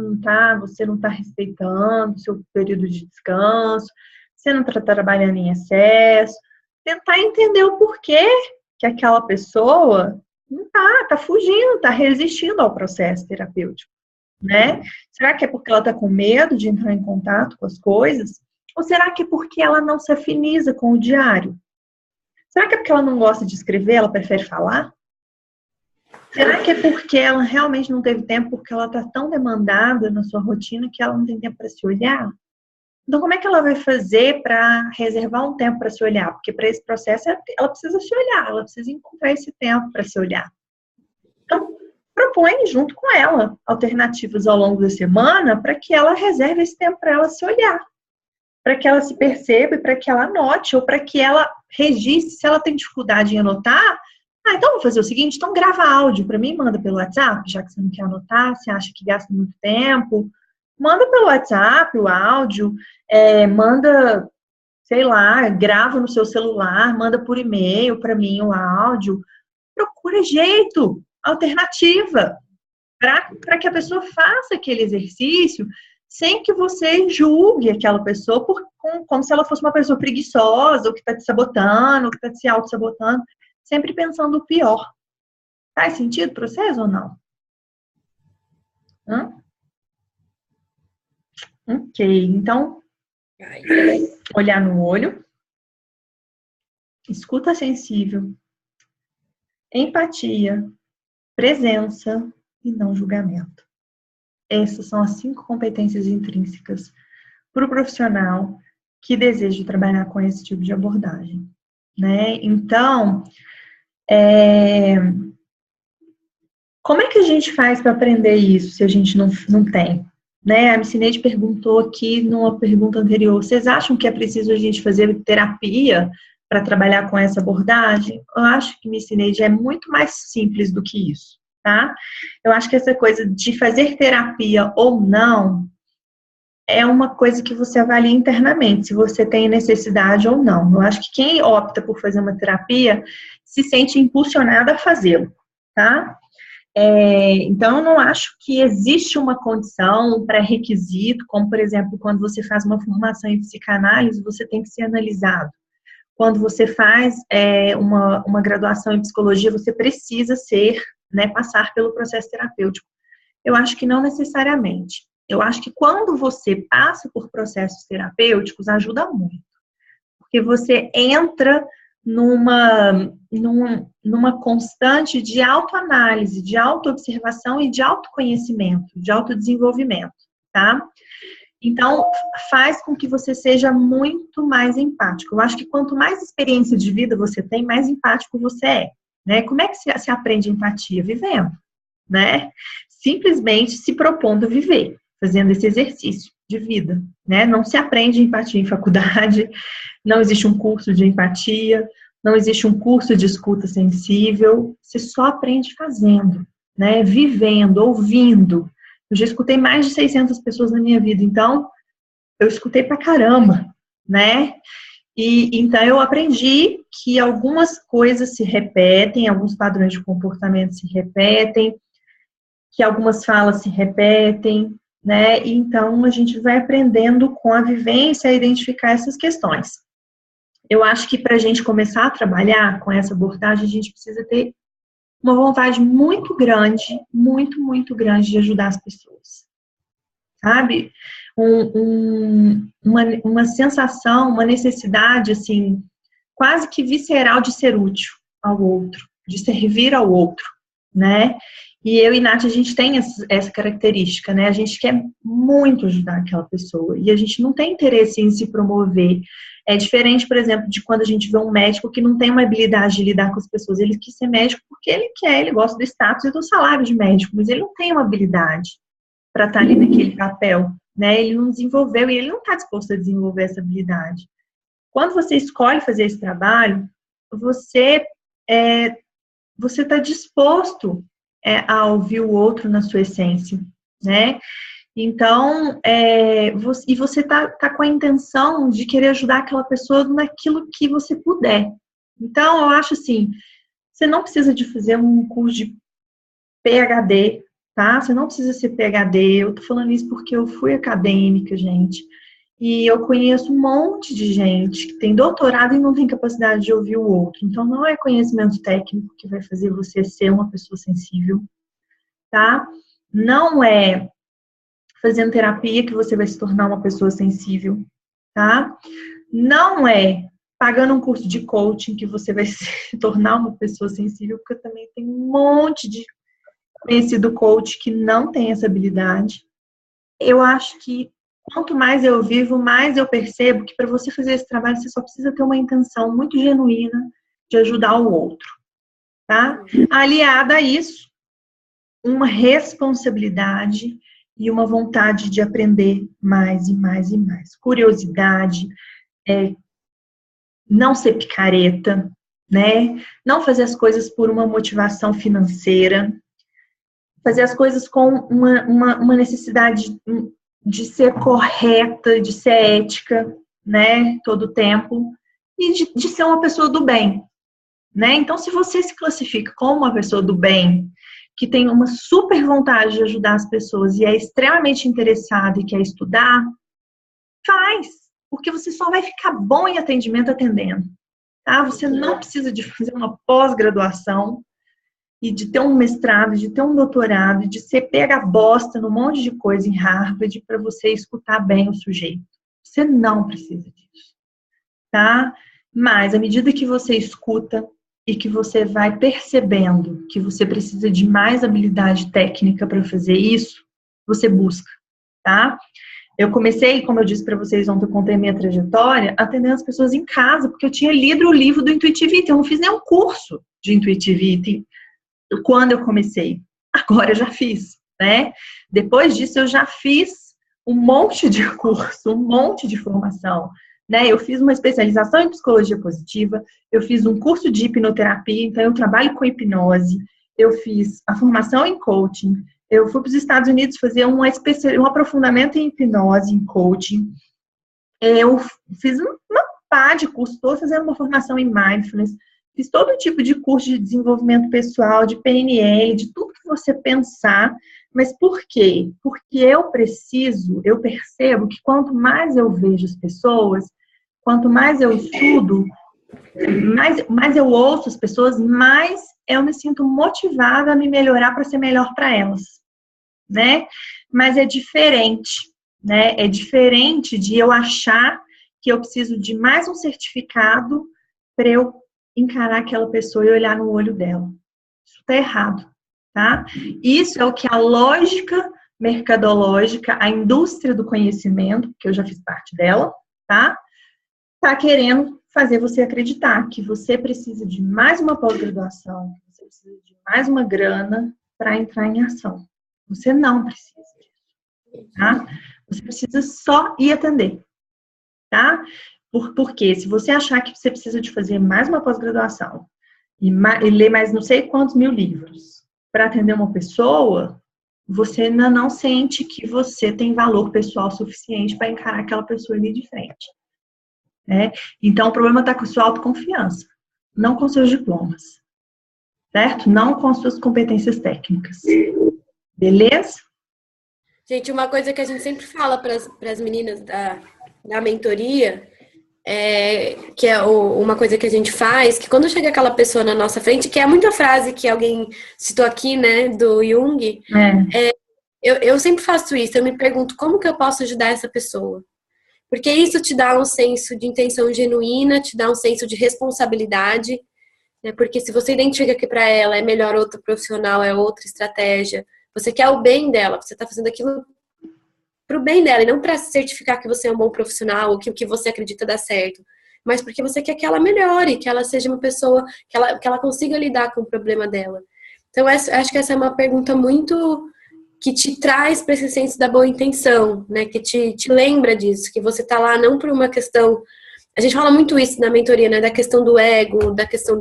você não está respeitando o seu período de descanso? Você não está trabalhando em excesso? Tentar entender o porquê que aquela pessoa não está fugindo, está resistindo ao processo terapêutico, né? Será que é porque ela está com medo de entrar em contato com as coisas? Ou será que é porque ela não se afiniza com o diário? Será que é porque ela não gosta de escrever, ela prefere falar? Será que é porque ela realmente não teve tempo, porque ela está tão demandada na sua rotina que ela não tem tempo para se olhar? Então, como é que ela vai fazer para reservar um tempo para se olhar? Porque para esse processo ela precisa se olhar, ela precisa encontrar esse tempo para se olhar. Então, propõe junto com ela alternativas ao longo da semana para que ela reserve esse tempo para ela se olhar, para que ela se perceba e para que ela anote, ou para que ela registre. Se ela tem dificuldade em anotar, então vamos fazer o seguinte, então grava áudio para mim, manda pelo WhatsApp, já que você não quer anotar, você acha que gasta muito tempo, manda pelo WhatsApp o áudio, manda, sei lá, grava no seu celular, manda por e-mail para mim o áudio, procura jeito, alternativa, para que a pessoa faça aquele exercício sem que você julgue aquela pessoa como se ela fosse uma pessoa preguiçosa, ou que está te sabotando, ou que está se auto-sabotando, sempre pensando o pior. Faz sentido para vocês ou não? Ok, então Olhar no olho, escuta sensível, empatia, presença e não julgamento. Essas são as 5 competências intrínsecas para o profissional que deseja trabalhar com esse tipo de abordagem, né? Então, como é que a gente faz para aprender isso se a gente não tem? Né? A Missineide perguntou aqui numa pergunta anterior, vocês acham que é preciso a gente fazer terapia para trabalhar com essa abordagem? Eu acho que, Missineide, é muito mais simples do que isso, tá? Eu acho que essa coisa de fazer terapia ou não é uma coisa que você avalia internamente, se você tem necessidade ou não. Eu acho que quem opta por fazer uma terapia se sente impulsionado a fazê-lo, tá? Então, eu não acho que existe uma condição, um pré-requisito, como, por exemplo, quando você faz uma formação em psicanálise, você tem que ser analisado. Quando você faz uma graduação em psicologia, você precisa passar pelo processo terapêutico. Eu acho que não necessariamente. Eu acho que quando você passa por processos terapêuticos, ajuda muito. Porque você entra numa constante de autoanálise, de autoobservação e de autoconhecimento, de autodesenvolvimento, tá? Então, faz com que você seja muito mais empático. Eu acho que quanto mais experiência de vida você tem, mais empático você é, né? Como é que se aprende empatia? Vivendo, né? Simplesmente se propondo a viver, fazendo esse exercício de vida, né? Não se aprende empatia em faculdade, não existe um curso de empatia, não existe um curso de escuta sensível, você só aprende fazendo, né? Vivendo, ouvindo. Eu já escutei mais de 600 pessoas na minha vida, então eu escutei pra caramba, né? E então eu aprendi que algumas coisas se repetem, alguns padrões de comportamento se repetem, que algumas falas se repetem, né? E então a gente vai aprendendo com a vivência a identificar essas questões. Eu acho que para a gente começar a trabalhar com essa abordagem, a gente precisa ter uma vontade muito grande, muito, muito grande de ajudar as pessoas, sabe? Uma sensação, uma necessidade, assim, quase que visceral de ser útil ao outro, de servir ao outro, né? E eu e Nath, a gente tem essa característica, né? A gente quer muito ajudar aquela pessoa e a gente não tem interesse em se promover. É diferente, por exemplo, de quando a gente vê um médico que não tem uma habilidade de lidar com as pessoas. Ele quis ser médico porque ele quer, ele gosta do status e do salário de médico, mas ele não tem uma habilidade para estar ali naquele papel, né? Ele não desenvolveu e ele não está disposto a desenvolver essa habilidade. Quando você escolhe fazer esse trabalho, você está disposto a ouvir o outro na sua essência, né? Então, você tá com a intenção de querer ajudar aquela pessoa naquilo que você puder. Então, eu acho assim, você não precisa de fazer um curso de PhD, tá? Você não precisa ser PhD. Eu tô falando isso porque eu fui acadêmica, gente. E eu conheço um monte de gente que tem doutorado e não tem capacidade de ouvir o outro. Então, não é conhecimento técnico que vai fazer você ser uma pessoa sensível, tá? Não é fazendo terapia que você vai se tornar uma pessoa sensível, tá? Não é pagando um curso de coaching que você vai se tornar uma pessoa sensível, porque também tem um monte de conhecido coach que não tem essa habilidade. Eu acho que quanto mais eu vivo, mais eu percebo que para você fazer esse trabalho, você só precisa ter uma intenção muito genuína de ajudar o outro, tá? Aliada a isso, uma responsabilidade e uma vontade de aprender mais e mais e mais. Curiosidade, não ser picareta, né? Não fazer as coisas por uma motivação financeira, fazer as coisas com uma necessidade de ser correta, de ser ética, né? Todo o tempo, e de ser uma pessoa do bem, né? Então, se você se classifica como uma pessoa do bem, que tem uma super vontade de ajudar as pessoas e é extremamente interessado e quer estudar, faz, porque você só vai ficar bom em atendimento atendendo, tá? Você não precisa de fazer uma pós-graduação e de ter um mestrado, de ter um doutorado, de ser pega bosta num monte de coisa em Harvard para você escutar bem o sujeito, Você não precisa disso, tá? Mas à medida que você escuta e que você vai percebendo que você precisa de mais habilidade técnica para fazer isso, você busca, tá? Eu comecei, como eu disse para vocês ontem, eu contei minha trajetória, atendendo as pessoas em casa, porque eu tinha lido o livro do Intuitive Eating. Eu não fiz nenhum curso de Intuitive Eating quando eu comecei. Agora eu já fiz, né? Depois disso, eu já fiz um monte de curso, um monte de formação, né? Eu fiz uma especialização em psicologia positiva, eu fiz um curso de hipnoterapia, então eu trabalho com hipnose, eu fiz a formação em coaching, eu fui para os Estados Unidos fazer um aprofundamento em hipnose, em coaching. Eu fiz uma pá de curso, estou fazendo uma formação em mindfulness, fiz todo tipo de curso de desenvolvimento pessoal, de PNL, de tudo que você pensar. Mas por quê? Porque eu percebo que quanto mais eu vejo as pessoas, quanto mais eu estudo, mais eu ouço as pessoas, mais eu me sinto motivada a me melhorar para ser melhor para elas, né? Mas é diferente, né? É diferente de eu achar que eu preciso de mais um certificado para eu encarar aquela pessoa e olhar no olho dela. Isso está errado, tá? Isso é o que a lógica mercadológica, a indústria do conhecimento, que eu já fiz parte dela, tá? Tá querendo fazer você acreditar que você precisa de mais uma pós-graduação, que você precisa de mais uma grana para entrar em ação. Você não precisa disso, tá? Você precisa só ir atender, tá? Porque se você achar que você precisa de fazer mais uma pós-graduação e ler mais não sei quantos mil livros para atender uma pessoa, você ainda não sente que você tem valor pessoal suficiente para encarar aquela pessoa ali de frente. Né? Então, o problema está com a sua autoconfiança, não com seus diplomas, certo? Não com as suas competências técnicas. Beleza? Gente, uma coisa que a gente sempre fala para as meninas da mentoria, que é uma coisa que a gente faz, que quando chega aquela pessoa na nossa frente, que é muita frase que alguém citou aqui, né, do Jung, eu sempre faço isso, eu me pergunto como que eu posso ajudar essa pessoa? Porque isso te dá um senso de intenção genuína, te dá um senso de responsabilidade, né? Porque se você identifica que para ela é melhor outro profissional, é outra estratégia, você quer o bem dela, você está fazendo aquilo para o bem dela, e não para certificar que você é um bom profissional ou que o que você acredita dá certo, mas porque você quer que ela melhore, que ela seja uma pessoa, que ela consiga lidar com o problema dela. Então, acho que essa é uma pergunta muito que te traz para esse senso da boa intenção, né? Que te lembra disso, que você tá lá não por uma questão... A gente fala muito isso na mentoria, né? Da questão do ego, da questão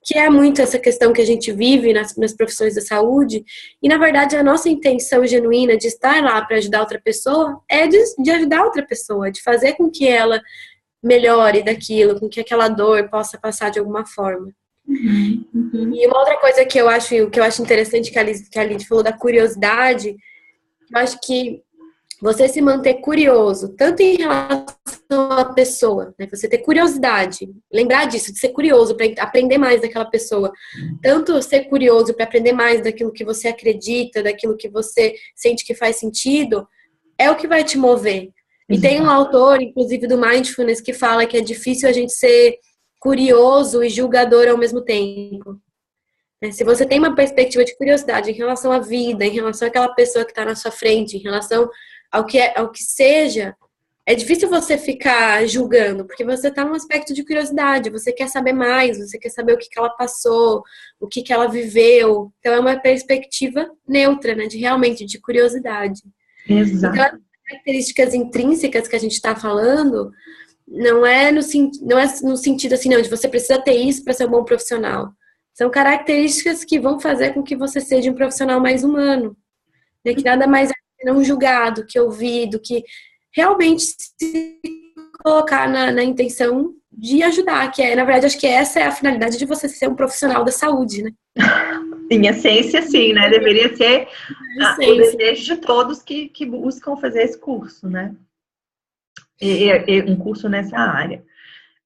que é muito essa questão que a gente vive nas profissões da saúde, e na verdade a nossa intenção genuína de estar lá para ajudar outra pessoa é de ajudar outra pessoa, de fazer com que ela melhore daquilo, com que aquela dor possa passar de alguma forma. Uhum. E uma outra coisa que eu acho interessante que a Lid falou da curiosidade, eu acho que você se manter curioso, tanto em relação à pessoa, né? Você ter curiosidade, lembrar disso, de ser curioso para aprender mais daquela pessoa, tanto ser curioso para aprender mais daquilo que você acredita, daquilo que você sente que faz sentido, é o que vai te mover. E tem um autor, inclusive do Mindfulness, que fala que é difícil a gente ser curioso e julgador ao mesmo tempo. Se você tem uma perspectiva de curiosidade em relação à vida, em relação àquela pessoa que está na sua frente, em relação ao que seja, é difícil você ficar julgando, porque você está num aspecto de curiosidade, você quer saber mais, você quer saber o que ela passou, o que ela viveu. Então é uma perspectiva neutra, né, de curiosidade. Exato. Então, as características intrínsecas que a gente está falando não é no sentido assim, não, de você precisa ter isso para ser um bom profissional. São características que vão fazer com que você seja um profissional mais humano, né? Que nada mais é não julgado, que ouvido, que realmente se colocar na intenção de ajudar, que na verdade, acho que essa é a finalidade de você ser um profissional da saúde, né? Em essência, sim, né? Deveria ser o desejo de todos que buscam fazer esse curso, né? Um curso nessa área.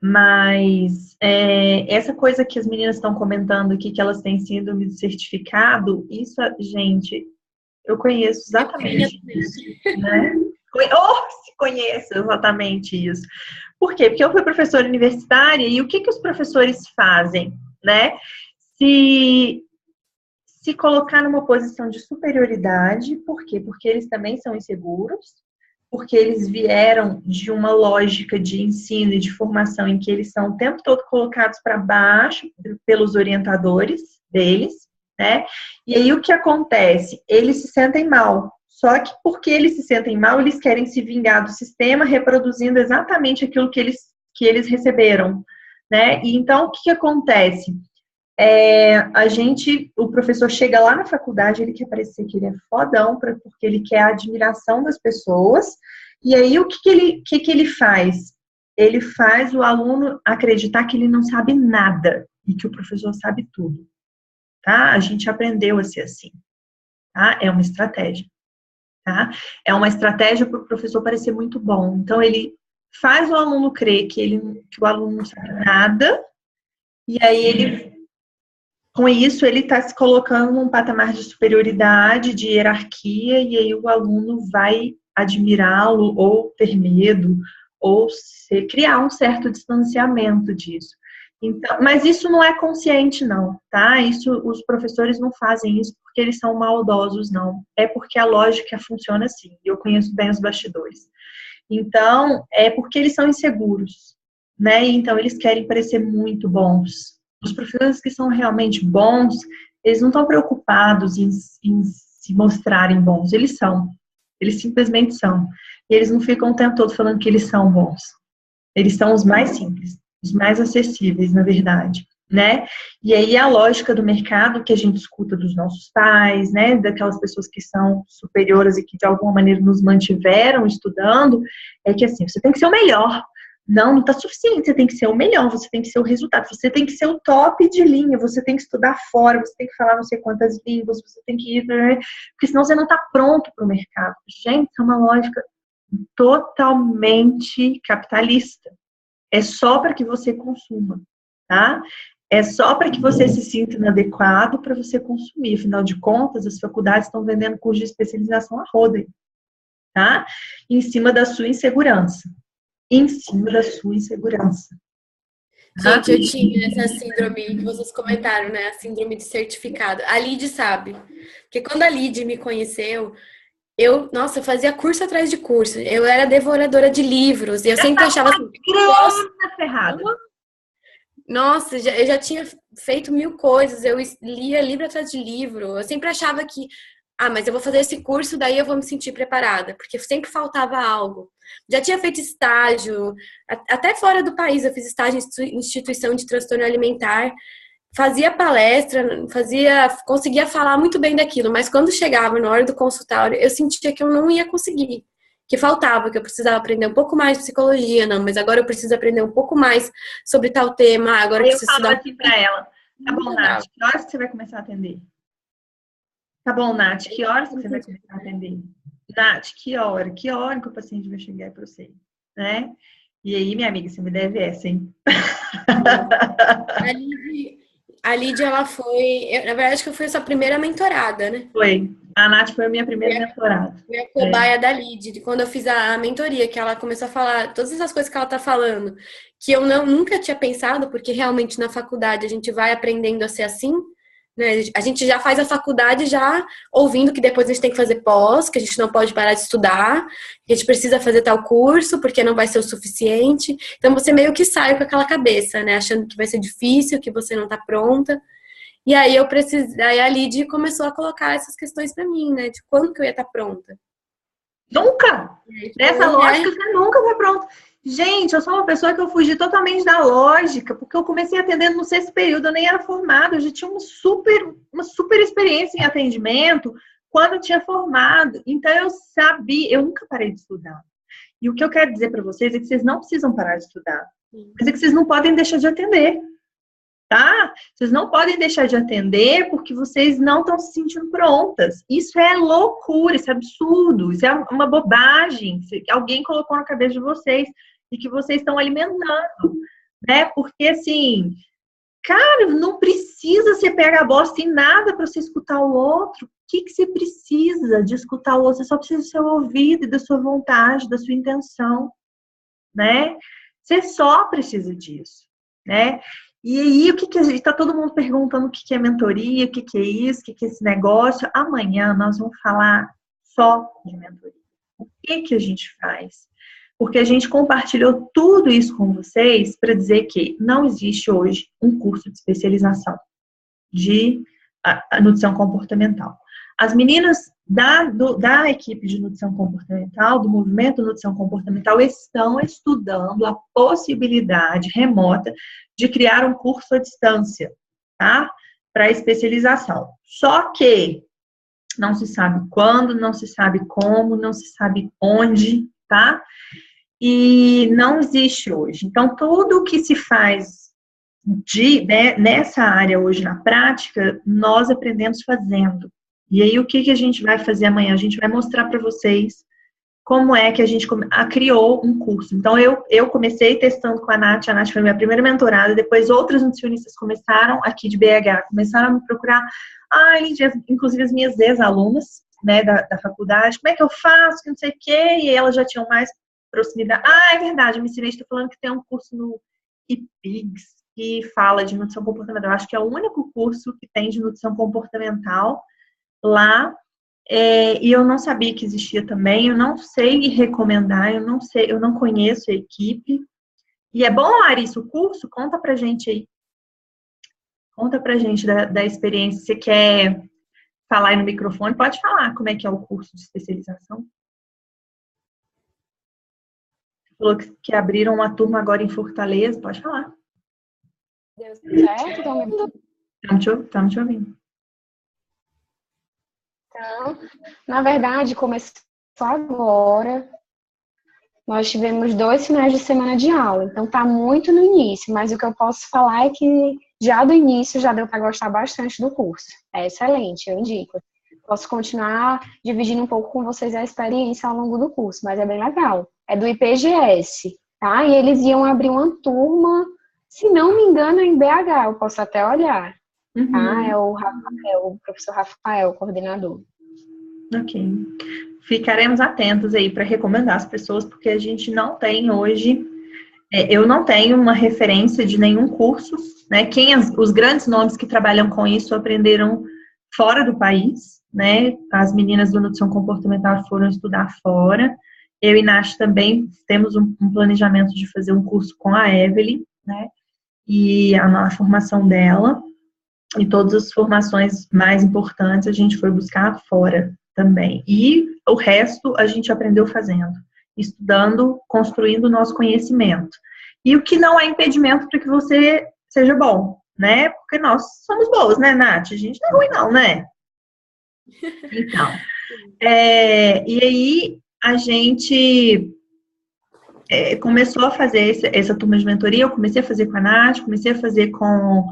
Mas essa coisa que as meninas estão comentando aqui, que elas têm síndrome de certificado, isso, gente, eu conheço exatamente isso, né? Se conheço exatamente isso. Por quê? Porque eu fui professora universitária e o que os professores fazem, né? Se colocar numa posição de superioridade, por quê? Porque eles também são inseguros, porque eles vieram de uma lógica de ensino e de formação em que eles são o tempo todo colocados para baixo pelos orientadores deles, né? E aí o que acontece? Eles se sentem mal. Só que porque eles se sentem mal, eles querem se vingar do sistema, reproduzindo exatamente aquilo que eles receberam, né? E então, o que acontece? O professor chega lá na faculdade, ele quer parecer que ele é fodão, porque ele quer a admiração das pessoas, e aí o que ele faz? Ele faz o aluno acreditar que ele não sabe nada, e que o professor sabe tudo, tá? A gente aprendeu a ser assim, tá? É uma estratégia, tá? É uma estratégia para o professor parecer muito bom, então ele faz o aluno crer que o aluno não sabe nada, e aí com isso, ele está se colocando num patamar de superioridade, de hierarquia, e aí o aluno vai admirá-lo, ou ter medo, ou criar um certo distanciamento disso. Então, mas isso não é consciente, não, tá? Os professores não fazem isso porque eles são maldosos, não. É porque a lógica funciona assim. Eu conheço bem os bastidores. Então, é porque eles são inseguros, né? Então, eles querem parecer muito bons. Os professores que são realmente bons, eles não estão preocupados em se mostrarem bons. Eles são. Eles simplesmente são. E eles não ficam o tempo todo falando que eles são bons. Eles são os mais simples, os mais acessíveis, na verdade, né? E aí a lógica do mercado que a gente escuta dos nossos pais, né? Daquelas pessoas que são superiores e que de alguma maneira nos mantiveram estudando, é que assim, você tem que ser o melhor. Não está suficiente, você tem que ser o melhor, você tem que ser o resultado, você tem que ser o top de linha, você tem que estudar fora, você tem que falar não sei quantas línguas, você tem que ir, porque senão você não está pronto para o mercado. Gente, é uma lógica totalmente capitalista. É só para que você consuma, tá? É só para que você se sinta inadequado para você consumir. Afinal de contas, as faculdades estão vendendo curso de especialização a roda, tá? Em cima da sua insegurança. Em cima da sua insegurança. Gente, eu tinha essa síndrome que vocês comentaram, né? A síndrome de certificado. A Lid sabe. Porque quando a Lid me conheceu, eu fazia curso atrás de curso. Eu era devoradora de livros. E eu sempre achava assim, grana ferrada. Nossa, eu já tinha feito 1000 coisas. Eu lia livro atrás de livro. Eu sempre achava que, mas eu vou fazer esse curso, daí eu vou me sentir preparada. Porque sempre faltava algo. Já tinha feito estágio, até fora do país, eu fiz estágio em instituição de transtorno alimentar, fazia palestra, conseguia falar muito bem daquilo, mas quando chegava na hora do consultório, eu sentia que eu não ia conseguir, que faltava, que eu precisava aprender um pouco mais de psicologia, não, mas agora eu preciso aprender um pouco mais sobre tal tema, agora eu preciso estudar. Eu falo assim pra ela, tá bom, Nath, que horas você vai começar a atender? Tá bom, Nath, que horas você vai começar a atender? Nath, que hora que o paciente vai chegar para você, né? E aí, minha amiga, você me deve essa, hein? A Lídia, ela foi... Na verdade, acho que eu fui a sua primeira mentorada, né? Foi. A Nath foi a minha primeira mentorada. Foi a cobaia da Lídia, de quando eu fiz a mentoria, que ela começou a falar todas essas coisas que ela tá falando, que eu nunca tinha pensado, porque realmente na faculdade a gente vai aprendendo a ser assim, né? A gente já faz a faculdade já ouvindo que depois a gente tem que fazer pós, que a gente não pode parar de estudar, que a gente precisa fazer tal curso, porque não vai ser o suficiente. Então você meio que sai com aquela cabeça, né? Achando que vai ser difícil, que você não tá pronta. E aí aí a Lid começou a colocar essas questões pra mim, né? De quando que eu ia estar pronta. Nunca! Nessa lógica, você nunca vai pronto. Gente, eu sou uma pessoa que eu fugi totalmente da lógica, porque eu comecei atendendo no 6º período, eu nem era formada, eu já tinha uma super experiência em atendimento quando eu tinha formado. Então, eu sabia, eu nunca parei de estudar. E o que eu quero dizer para vocês é que vocês não precisam parar de estudar, mas é que vocês não podem deixar de atender. Tá? Vocês não podem deixar de atender porque vocês não estão se sentindo prontas. Isso é loucura, isso é absurdo, isso é uma bobagem que alguém colocou na cabeça de vocês e que vocês estão alimentando, né? Porque assim, cara, não precisa você pegar a bosta em nada para você escutar o outro. que você precisa de escutar o outro? Você só precisa do seu ouvido e da sua vontade, da sua intenção, né? Você só precisa disso, né? E aí, o que que a gente... Tá todo mundo perguntando o que que é mentoria, o que que é isso, o que que é esse negócio. Amanhã nós vamos falar só de mentoria. O que que a gente faz? Porque a gente compartilhou tudo isso com vocês para dizer que não existe hoje um curso de especialização de nutrição comportamental. As meninas da equipe de nutrição comportamental, do movimento nutrição comportamental, estão estudando a possibilidade remota de criar um curso à distância, tá? Para especialização. Só que não se sabe quando, não se sabe como, não se sabe onde, tá? E não existe hoje. Então, tudo o que se faz nessa área hoje na prática, nós aprendemos fazendo. E aí, o que que a gente vai fazer amanhã? A gente vai mostrar para vocês como é que a gente criou um curso. Então, eu comecei testando com a Nath foi minha primeira mentorada, depois outras nutricionistas começaram, aqui de BH, começaram a me procurar, inclusive as minhas ex-alunas, né, da faculdade, como é que eu faço, que não sei o quê, e elas já tinham mais proximidade. É verdade, a Miss Inês está falando que tem um curso no IPIGS, que fala de nutrição comportamental. Eu acho que é o único curso que tem de nutrição comportamental lá, e eu não sabia que existia também, eu não sei recomendar, eu não sei, eu não conheço a equipe. E é bom, Larissa, o curso? Conta pra gente aí. Conta pra gente da experiência. Você quer falar aí no microfone? Pode falar como é que é o curso de especialização. Você falou que abriram uma turma agora em Fortaleza, pode falar. Deu certo? Estamos te ouvindo. Então, na verdade, começou agora. Nós tivemos 2 finais de semana de aula, então tá muito no início, mas o que eu posso falar é que já do início já deu para gostar bastante do curso. É excelente, eu indico. Posso continuar dividindo um pouco com vocês a experiência ao longo do curso, mas é bem legal. É do IPGS, tá? E eles iam abrir uma turma, se não me engano, em BH, eu posso até olhar. Tá? É o Rafael, o professor Rafael, o coordenador. Ok. Ficaremos atentos aí para recomendar as pessoas, porque a gente não tem hoje, eu não tenho uma referência de nenhum curso, né? Os grandes nomes que trabalham com isso aprenderam fora do país, né? As meninas do Nutrição Comportamental foram estudar fora. Eu e Nath também temos um planejamento de fazer um curso com a Evelyn, né? E a formação dela. E todas as formações mais importantes a gente foi buscar fora também. E o resto a gente aprendeu fazendo, estudando, construindo o nosso conhecimento. E o que não é impedimento para que você seja bom, né? Porque nós somos boas, né, Nath? A gente não é ruim não, né? Então, e aí a gente começou a fazer essa turma de mentoria, eu comecei a fazer com a Nath, comecei a fazer com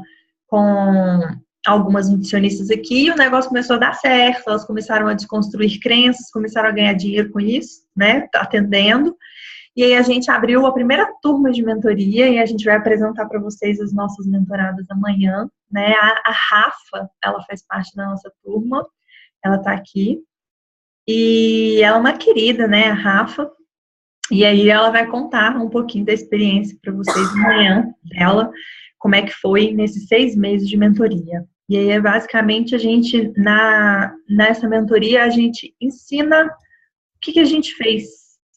algumas nutricionistas aqui, e o negócio começou a dar certo, elas começaram a desconstruir crenças, começaram a ganhar dinheiro com isso, né, atendendo, e aí a gente abriu a primeira turma de mentoria, e a gente vai apresentar para vocês as nossas mentoradas amanhã, né, a Rafa, ela faz parte da nossa turma, ela tá aqui, e ela é uma querida, né, a Rafa, e aí ela vai contar um pouquinho da experiência para vocês amanhã dela, como é que foi nesses 6 meses de mentoria. E aí, basicamente, a gente, nessa mentoria, a gente ensina o que a gente fez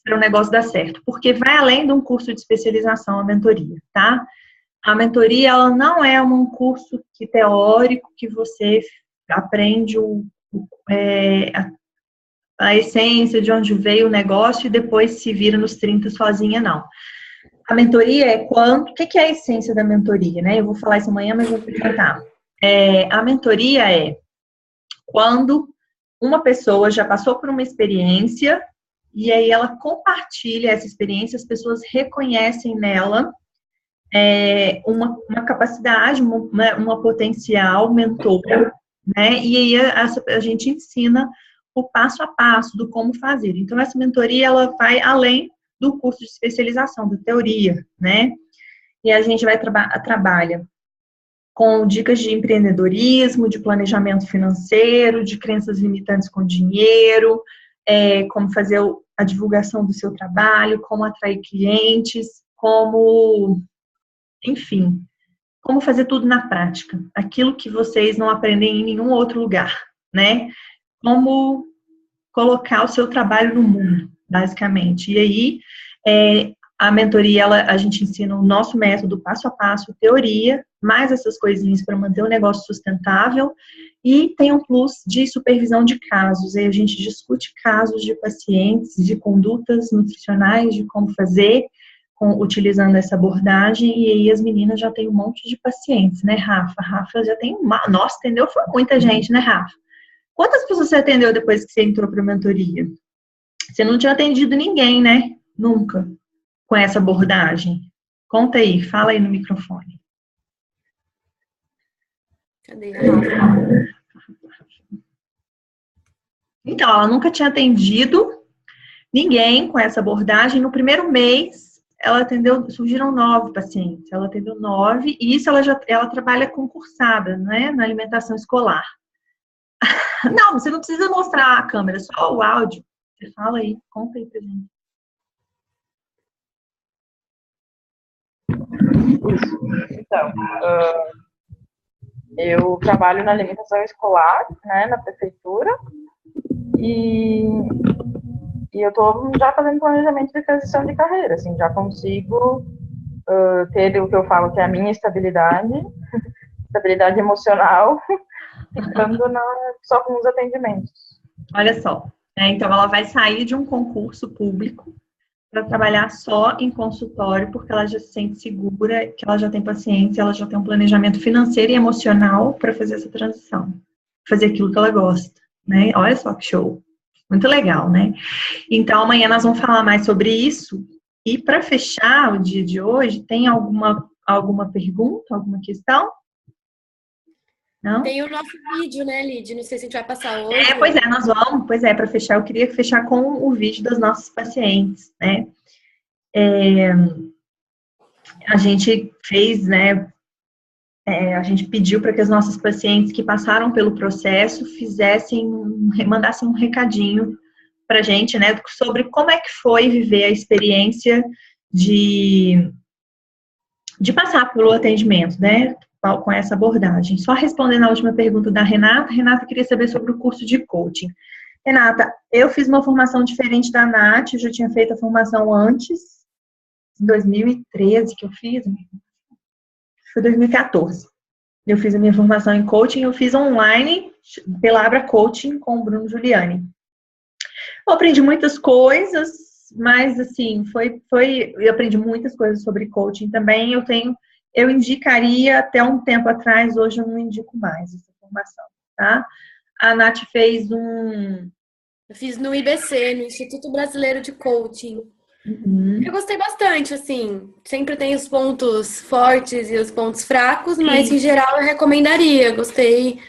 para o negócio dar certo. Porque vai além de um curso de especialização, a mentoria, tá? A mentoria, ela não é um curso teórico que você aprende a essência de onde veio o negócio e depois se vira nos 30 sozinha, não. A mentoria é o que é a essência da mentoria, né? Eu vou falar isso amanhã, mas vou apresentar. A mentoria é quando uma pessoa já passou por uma experiência e aí ela compartilha essa experiência, as pessoas reconhecem nela uma capacidade, uma potencial mentora, né? E aí a gente ensina o passo a passo do como fazer. Então, essa mentoria, ela vai além do curso de especialização, da teoria, né? E a gente vai trabalha com dicas de empreendedorismo, de planejamento financeiro, de crenças limitantes com dinheiro, como fazer a divulgação do seu trabalho, como atrair clientes, enfim, como fazer tudo na prática. Aquilo que vocês não aprendem em nenhum outro lugar, né? Como colocar o seu trabalho no mundo, basicamente. E aí, a mentoria, a gente ensina o nosso método passo a passo, teoria, mais essas coisinhas para manter o negócio sustentável, e tem um plus de supervisão de casos. Aí a gente discute casos de pacientes, de condutas nutricionais, de como fazer, utilizando essa abordagem, e aí as meninas já têm um monte de pacientes, né, Rafa? Rafa já tem nossa, entendeu? Foi muita gente, né, Rafa? Quantas pessoas você atendeu depois que você entrou para a mentoria? Você não tinha atendido ninguém, né? Nunca. Com essa abordagem. Conta aí, fala aí no microfone. Cadê a Rafa? Então, ela nunca tinha atendido ninguém com essa abordagem. No primeiro mês, ela atendeu, surgiram 9 pacientes. Ela atendeu 9, e isso ela trabalha concursada, né? Na alimentação escolar. Não, você não precisa mostrar a câmera, só o áudio. Você fala aí, conta aí pra gente. Isso. Então, eu trabalho na alimentação escolar, né, na prefeitura, e eu estou já fazendo planejamento de transição de carreira, assim, já consigo ter o que eu falo que é a minha estabilidade emocional, ficando só com os atendimentos. Olha só, então ela vai sair de um concurso público para trabalhar só em consultório, porque ela já se sente segura, que ela já tem paciência, ela já tem um planejamento financeiro e emocional para fazer essa transição, fazer aquilo que ela gosta, né? Olha só que show, muito legal, né? Então amanhã nós vamos falar mais sobre isso, e para fechar o dia de hoje, tem alguma pergunta, alguma questão? Não? Tem o nosso vídeo, né, Lid? Não sei se a gente vai passar hoje. Nós vamos. Pois é, para fechar, eu queria fechar com o vídeo das nossas pacientes, né? A gente fez, né? A gente pediu para que as nossas pacientes que passaram pelo processo mandassem um recadinho para a gente, né? Sobre como é que foi viver a experiência de passar pelo atendimento, né? Com essa abordagem. Só respondendo a última pergunta da Renata. Renata queria saber sobre o curso de coaching. Renata, eu fiz uma formação diferente da Nath, eu já tinha feito a formação antes, em 2013 que eu fiz, foi 2014. Eu fiz a minha formação em coaching, eu fiz online pela Abra Coaching com o Bruno Giuliani. Eu aprendi muitas coisas, mas assim, eu aprendi muitas coisas sobre coaching também. Eu indicaria até um tempo atrás, hoje eu não indico mais essa formação, tá? A Nath fez Eu fiz no IBC, no Instituto Brasileiro de Coaching. Uhum. Eu gostei bastante, assim. Sempre tem os pontos fortes e os pontos fracos, mas em geral eu recomendaria. Gostei.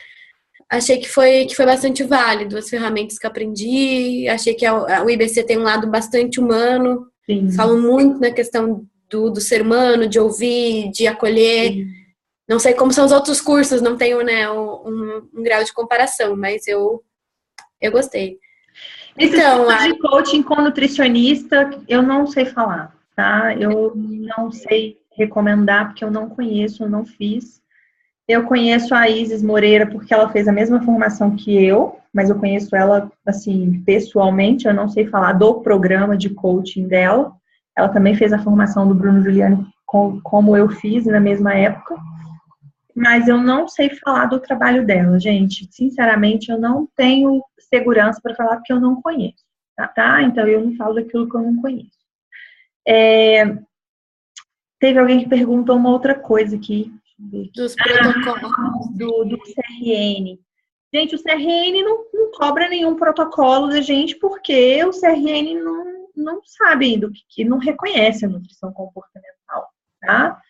Achei que foi bastante válido as ferramentas que eu aprendi. Achei que o IBC tem um lado bastante humano. Sim. Falam muito na questão do ser humano, de ouvir, de acolher. Sim. Não sei como são os outros cursos, não tenho, né, um grau de comparação, mas eu gostei. Então, de coaching com nutricionista, eu não sei falar, tá? Eu não sei recomendar, porque eu não conheço, eu não fiz. Eu conheço a Isis Moreira, porque ela fez a mesma formação que eu, mas eu conheço ela, assim, pessoalmente, eu não sei falar do programa de coaching dela. Ela também fez a formação do Bruno Giuliani como eu fiz na mesma época. Mas eu não sei falar do trabalho dela, gente. Sinceramente, eu não tenho segurança para falar porque eu não conheço, tá? Então, eu não falo daquilo que eu não conheço. Teve alguém que perguntou uma outra coisa aqui. Dos protocolos. Do CRN. Gente, o CRN não cobra nenhum protocolo da gente porque o CRN não sabe do que não reconhece a nutrição comportamental, tá?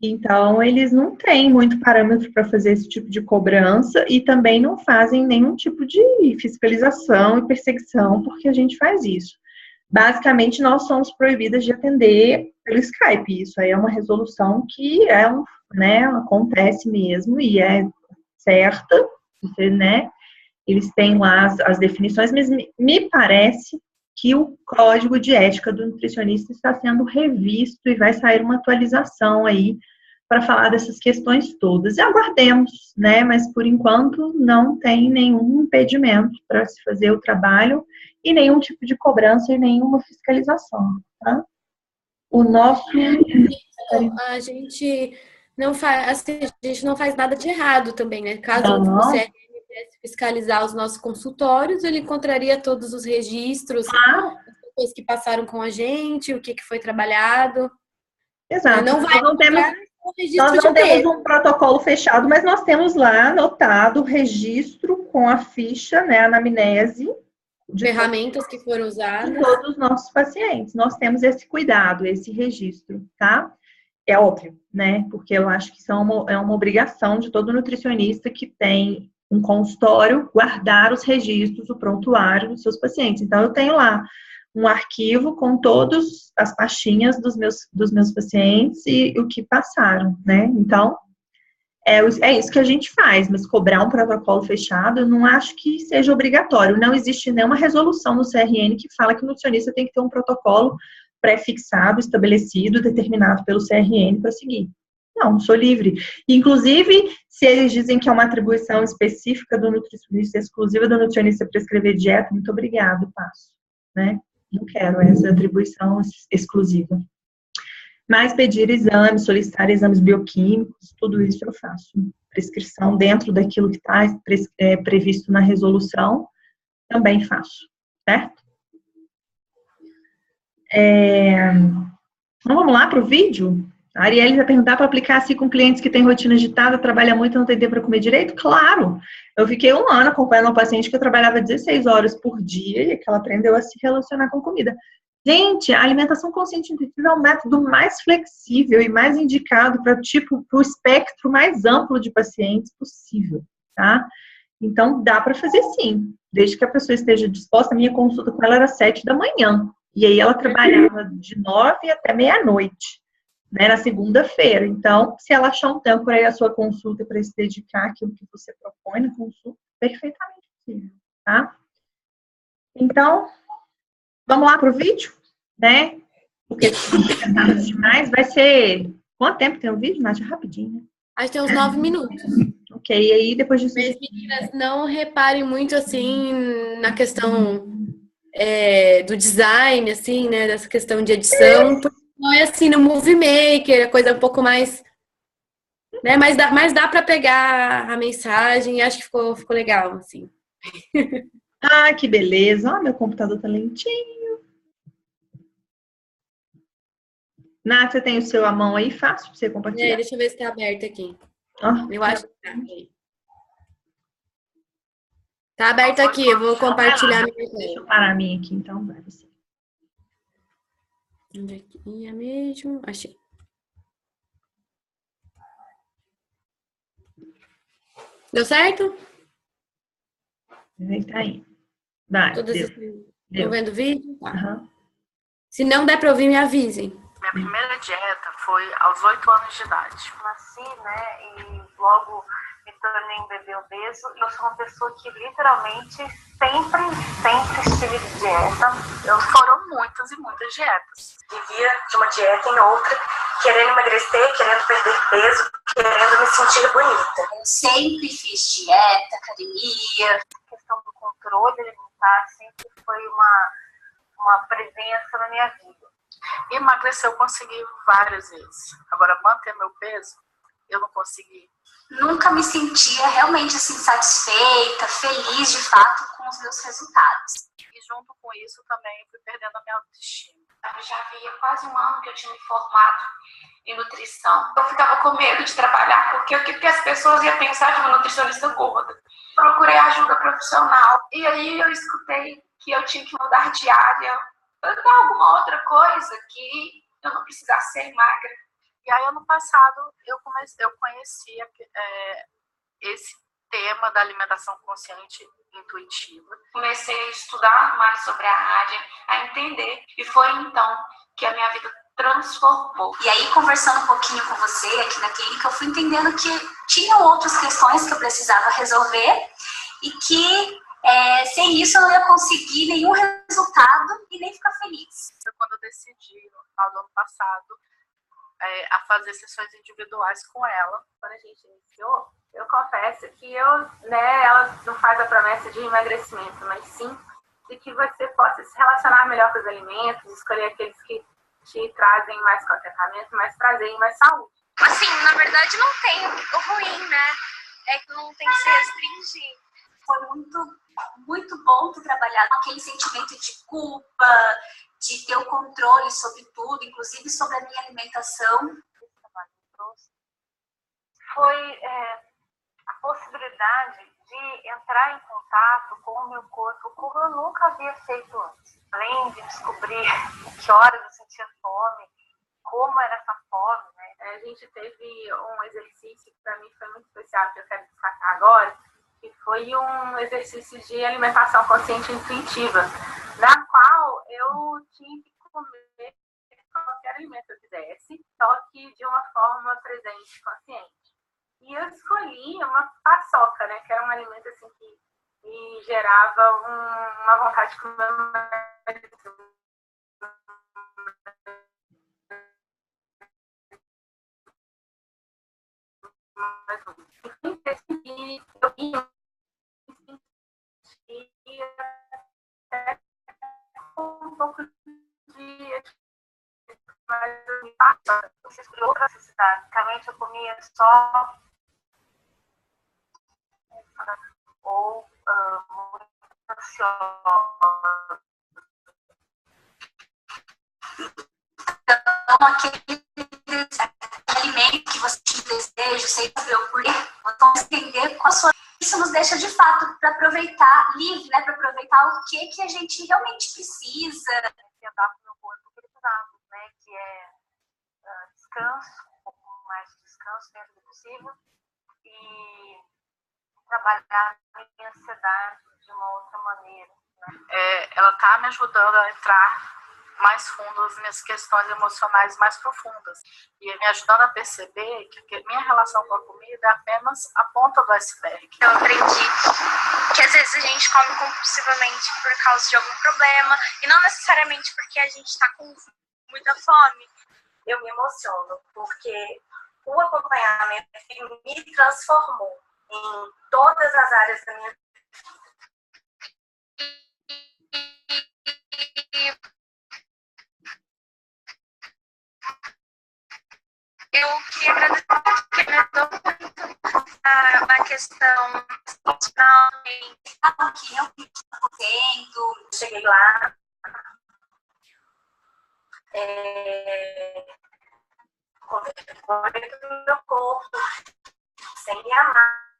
Então, eles não têm muito parâmetro para fazer esse tipo de cobrança e também não fazem nenhum tipo de fiscalização e perseguição porque a gente faz isso. Basicamente, nós somos proibidas de atender pelo Skype. Isso aí é uma resolução que é né? Acontece mesmo e é certa, você, né? Eles têm lá as definições, mas me parece que o código de ética do nutricionista está sendo revisto e vai sair uma atualização aí para falar dessas questões todas. E aguardemos, né? Mas por enquanto não tem nenhum impedimento para se fazer o trabalho e nenhum tipo de cobrança e nenhuma fiscalização, tá? O nosso... A gente não faz, assim, a gente não faz nada de errado também, né? Caso o Não, CRM quisesse fiscalizar os nossos consultórios, ele encontraria todos os registros, claro, as pessoas que passaram com a gente, o que foi trabalhado. exato. Não vai encontrar o Nós registro não de temos peso. um protocolo fechado, mas nós temos lá anotado o registro com a ficha, né, a anamnese Ferramentas que foram de usadas. todos os nossos pacientes. Nós temos esse cuidado, esse registro, tá? É óbvio, né? Porque eu acho que isso é uma obrigação de todo nutricionista que tem um consultório guardar os registros, o prontuário dos seus pacientes. Então, eu tenho lá um arquivo com todas as pastinhas dos meus pacientes e o que passaram, né? Então, é isso que a gente faz, mas cobrar um protocolo fechado, eu não acho que seja obrigatório. Não existe nenhuma resolução no CRN que fala que o nutricionista tem que ter um protocolo pré-fixado, estabelecido, determinado pelo CRN para seguir. Não, sou livre. Inclusive, se eles dizem que é uma atribuição específica do nutricionista, exclusiva do nutricionista prescrever dieta, muito obrigado, passo. Né? Não quero essa atribuição exclusiva. Mas pedir exames, solicitar exames bioquímicos, tudo isso eu faço. Prescrição dentro daquilo que está previsto na resolução, também faço, certo? Então, vamos lá para o vídeo? A Arielle vai perguntar para aplicar assim com clientes que têm rotina agitada, trabalha muito e não tem tempo para comer direito? Claro! Eu fiquei 1 ano acompanhando uma paciente que eu trabalhava 16 horas por dia e que ela aprendeu a se relacionar com comida. Gente, a alimentação consciente intuitiva é o método mais flexível e mais indicado para o espectro mais amplo de pacientes possível, tá? Então, dá para fazer sim, desde que a pessoa esteja disposta. A minha consulta com ela era 7 da manhã, e aí ela trabalhava de 9 até meia-noite, né, na segunda-feira. Então, se ela achar um tempo para ir à sua consulta para se dedicar àquilo que você propõe na consulta, perfeitamente possível, tá? Então, vamos lá para o vídeo, né? Porque se tarde demais, vai ser... Quanto tempo tem o vídeo, Nath? Rapidinho, né? Acho que tem uns 9 minutos. Ok, e aí depois disso... Mas, meninas, não reparem muito, assim, na questão do design, assim, né? Dessa questão de edição. Porque não é assim no Movie Maker, a coisa um pouco mais... Né? Mas dá para pegar a mensagem. Acho que ficou legal, assim. Ah, que beleza. Ó, meu computador tá lentinho. Nath, você tem o seu à mão aí? Fácil pra você compartilhar. Deixa eu ver se tá aberto aqui. Oh, Eu acho que tá. Tá aberto aqui, eu vou compartilhar minha tela. Deixa eu parar a minha aqui, então. Vai você. Onde é que é mesmo? Achei. Deu certo? Ele tá aí. Vai, Todos deu. estão vendo o vídeo? Tá. Uhum. Se não der pra ouvir, me avisem. Minha primeira dieta foi aos 8 anos de idade. Nasci, né, e logo me tornei um bebê obeso. Eu sou uma pessoa que literalmente sempre estive de dieta. Foram muitas e muitas dietas. Vivia de uma dieta em outra, querendo emagrecer, querendo perder peso, querendo me sentir bonita. Eu sempre fiz dieta, academia. A questão do controle alimentar sempre foi uma presença na minha vida. Emagrecer eu consegui várias vezes. Agora, manter meu peso, eu não consegui. Nunca me sentia realmente assim, satisfeita, feliz de fato com os meus resultados. E junto com isso também fui perdendo a minha autoestima. Eu já havia quase 1 ano que eu tinha me formado em nutrição. Eu ficava com medo de trabalhar, porque o que as pessoas iam pensar de uma nutricionista gorda. Procurei ajuda profissional e aí eu escutei que eu tinha que mudar de área, tentar alguma outra coisa que eu não precisasse ser magra. E aí, ano passado, eu conheci esse tema da alimentação consciente intuitiva. Comecei a estudar mais sobre a área, a entender, e foi então que a minha vida transformou. E aí, conversando um pouquinho com você aqui na clínica, eu fui entendendo que tinham outras questões que eu precisava resolver e que sem isso eu não ia conseguir nenhum resultado e nem ficar feliz. Foi quando eu decidi, no final do ano passado, a fazer sessões individuais com ela. Quando a gente iniciou, eu confesso que ela não faz a promessa de emagrecimento, mas sim de que você possa se relacionar melhor com os alimentos, escolher aqueles que te trazem mais contentamento, mais prazer e mais saúde. Assim, na verdade não tem o ruim, né? É que não tem que se restringir. Foi muito bom tu trabalhar com aquele sentimento de culpa, de ter o controle sobre tudo, inclusive sobre a minha alimentação. Foi a possibilidade de entrar em contato com o meu corpo, como eu nunca havia feito antes. Além de descobrir que horas eu sentia fome, como era essa fome, né? A gente teve um exercício que para mim foi muito especial, que eu quero destacar agora, que foi um exercício de alimentação consciente e intuitiva, na qual eu tinha que comer qualquer alimento que eu quisesse, só que de uma forma presente e consciente. E eu escolhi uma paçoca, né, que era um alimento assim que me gerava uma vontade de comer mais. E eu ia um pouco de vocês por outra necessidade. Basicamente eu comia só ou muito ansiosa. Então, aquele alimento que você tem desejo, sem saber o porquê, vamos entender qual a sua... Isso nos deixa, de fato, para aproveitar, livre, né? Para aproveitar o que a gente realmente precisa. Andar com o meu corpo, que ele precisava, né? Que é descanso, um pouco mais de descanso dentro do possível, e trabalhar a minha ansiedade de uma outra maneira. Né? Ela está me ajudando a entrar mais fundo nas minhas questões emocionais mais profundas e me ajudando a perceber que minha relação com a comida é apenas a ponta do iceberg. Eu aprendi que às vezes a gente come compulsivamente por causa de algum problema e não necessariamente porque a gente está com muita fome. Eu me emociono porque o acompanhamento me transformou em todas as áreas da minha vida. Eu queria agradecer porque me ajudou muito na questão emocional. Que eu estou tendo. Cheguei lá, conversei com o meu corpo, sem me amar.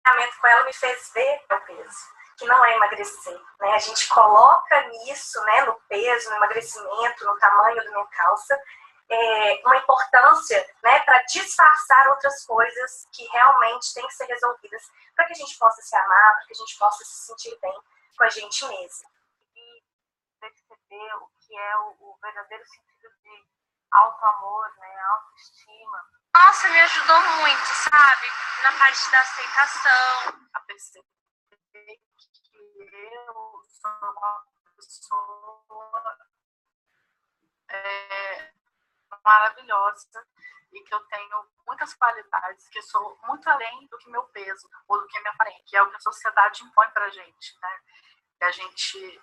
O acompanhamento com ela me fez ver o peso, que não é emagrecer. Né? A gente coloca nisso, né, no peso, no emagrecimento, no tamanho da minha calça, uma importância, né, para disfarçar outras coisas que realmente têm que ser resolvidas para que a gente possa se amar, para que a gente possa se sentir bem com a gente mesma. E perceber o que é o verdadeiro sentido de auto-amor, né, autoestima. Nossa, me ajudou muito, sabe? Na parte da aceitação. A perceber que eu sou uma pessoa maravilhosa e que eu tenho muitas qualidades, que sou muito além do que meu peso ou do que minha aparência, que é o que a sociedade impõe pra gente, né? E a gente,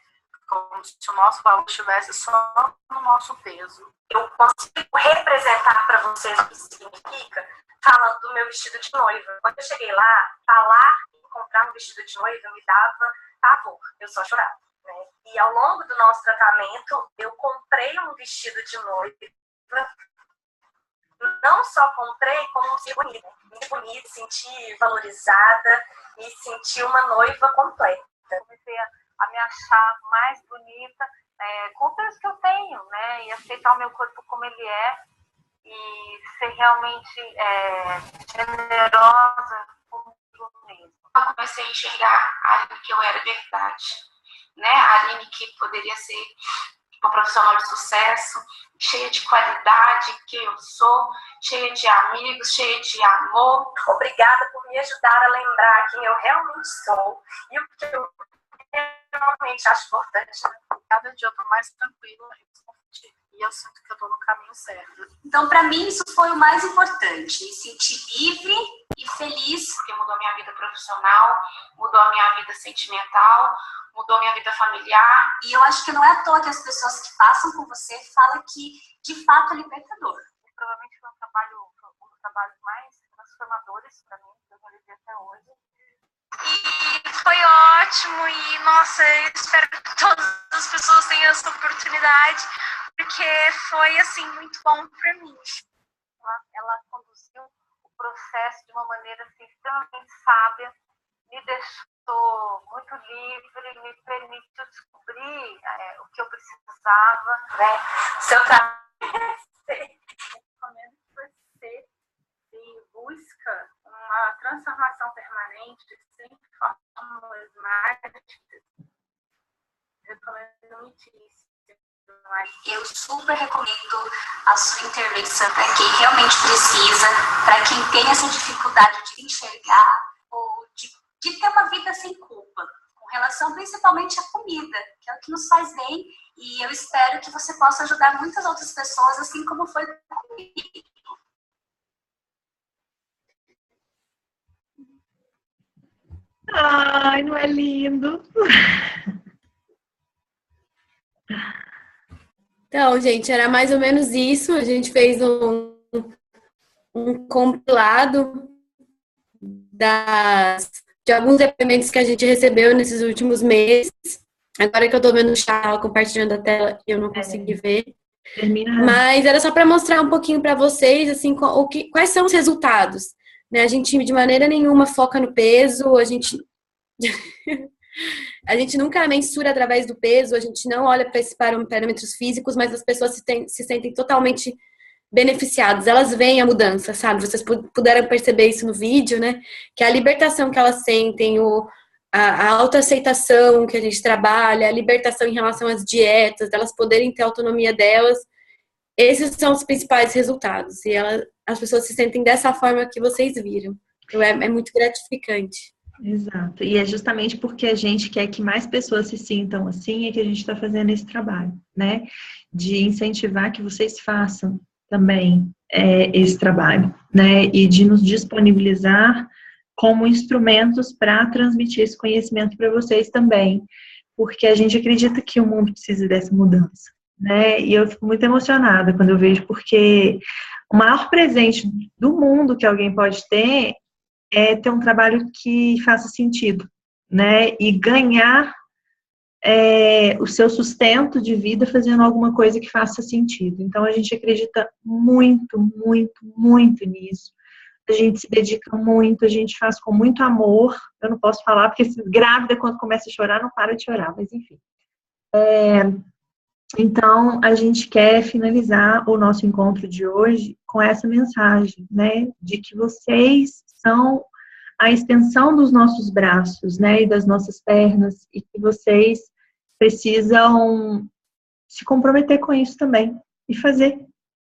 como se o nosso valor estivesse só no nosso peso. Eu consigo representar para vocês o que significa falando do meu vestido de noiva. Quando eu cheguei lá, falar e comprar um vestido de noiva me dava pavor, eu só chorava. Né? E ao longo do nosso tratamento, eu comprei um vestido de noiva. Não só comprei, como me senti bonita. Me bonita, senti valorizada, me senti uma noiva completa. Comecei a me achar mais bonita, com o peso que eu tenho, né? E aceitar o meu corpo como ele é e ser realmente generosa comigo mesmo. Eu comecei a enxergar a Aline que eu era verdade, né? A Aline que poderia ser uma profissional de sucesso, cheia de qualidade, que eu sou, cheia de amigos, cheia de amor. Obrigada por me ajudar a lembrar quem eu realmente sou e o que eu realmente acho importante. Cada dia eu tô mais tranquila e eu sinto que eu tô no caminho certo. Então, para mim, isso foi o mais importante. Me sentir livre e feliz. Porque mudou a minha vida profissional, mudou a minha vida sentimental, mudou a minha vida familiar. E eu acho que não é à toa que as pessoas que passam com você falam que, de fato, é libertador. Provavelmente foi um dos trabalhos mais transformadores para mim, que eu realizei até hoje. E foi ótimo e, nossa, eu espero que todas as pessoas tenham essa oportunidade, porque foi, assim, muito bom para mim. Ela conduziu o processo de uma maneira assim, extremamente sábia, me deixou muito livre, me permitiu descobrir o que eu precisava. Né? Seu trabalho Recomendo que você busca uma transformação permanente, sem fórmulas mágicas. Recomendo muitíssimo. Eu super recomendo a sua intervenção para quem realmente precisa, para quem tem essa dificuldade de enxergar ou de ter uma vida sem culpa, com relação principalmente à comida, que é o que nos faz bem, e eu espero que você possa ajudar muitas outras pessoas, assim como foi comigo. Ai, não é lindo? Então, gente, era mais ou menos isso. A gente fez um compilado de alguns depoimentos que a gente recebeu nesses últimos meses. Agora que eu tô vendo o chat, compartilhando a tela, eu não consegui ver. Mas era só para mostrar um pouquinho para vocês, assim, quais são os resultados. Né? A gente, de maneira nenhuma, foca no peso, a gente nunca mensura através do peso, a gente não olha para esses parâmetros físicos, mas as pessoas se sentem totalmente beneficiadas, elas veem a mudança, sabe? Vocês puderam perceber isso no vídeo, né? Que a libertação que elas sentem, a autoaceitação que a gente trabalha, a libertação em relação às dietas, elas poderem ter a autonomia delas, esses são os principais resultados. E as pessoas se sentem dessa forma que vocês viram. Então, é muito gratificante. Exato. E é justamente porque a gente quer que mais pessoas se sintam assim é que a gente está fazendo esse trabalho, né? De incentivar que vocês façam também esse trabalho, né? E de nos disponibilizar como instrumentos para transmitir esse conhecimento para vocês também. Porque a gente acredita que o mundo precisa dessa mudança, né? E eu fico muito emocionada quando eu vejo, porque o maior presente do mundo que alguém pode ter é ter um trabalho que faça sentido, né? E ganhar o seu sustento de vida fazendo alguma coisa que faça sentido. Então, a gente acredita muito, muito, muito nisso. A gente se dedica muito, a gente faz com muito amor. Eu não posso falar, porque grávida, quando começa a chorar, não para de chorar, mas enfim. Então, a gente quer finalizar o nosso encontro de hoje com essa mensagem, né? De que vocês são a extensão dos nossos braços, né? E das nossas pernas, e que vocês precisam se comprometer com isso também e fazer,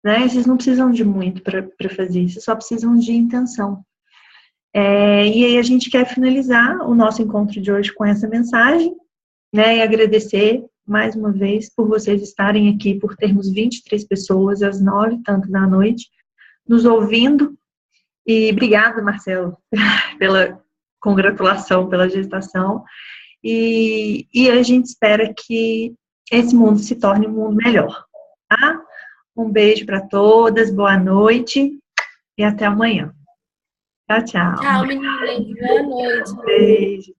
né? Vocês não precisam de muito para fazer isso, só precisam de intenção. E aí a gente quer finalizar o nosso encontro de hoje com essa mensagem, né? E agradecer mais uma vez por vocês estarem aqui, por termos 23 pessoas às 9h da noite nos ouvindo. E obrigada, Marcelo, pela congratulação, pela gestação. E a gente espera que esse mundo se torne um mundo melhor. Tá? Um beijo para todas, boa noite e até amanhã. Tchau, tchau. Tchau, meninas. Boa noite. Beijo.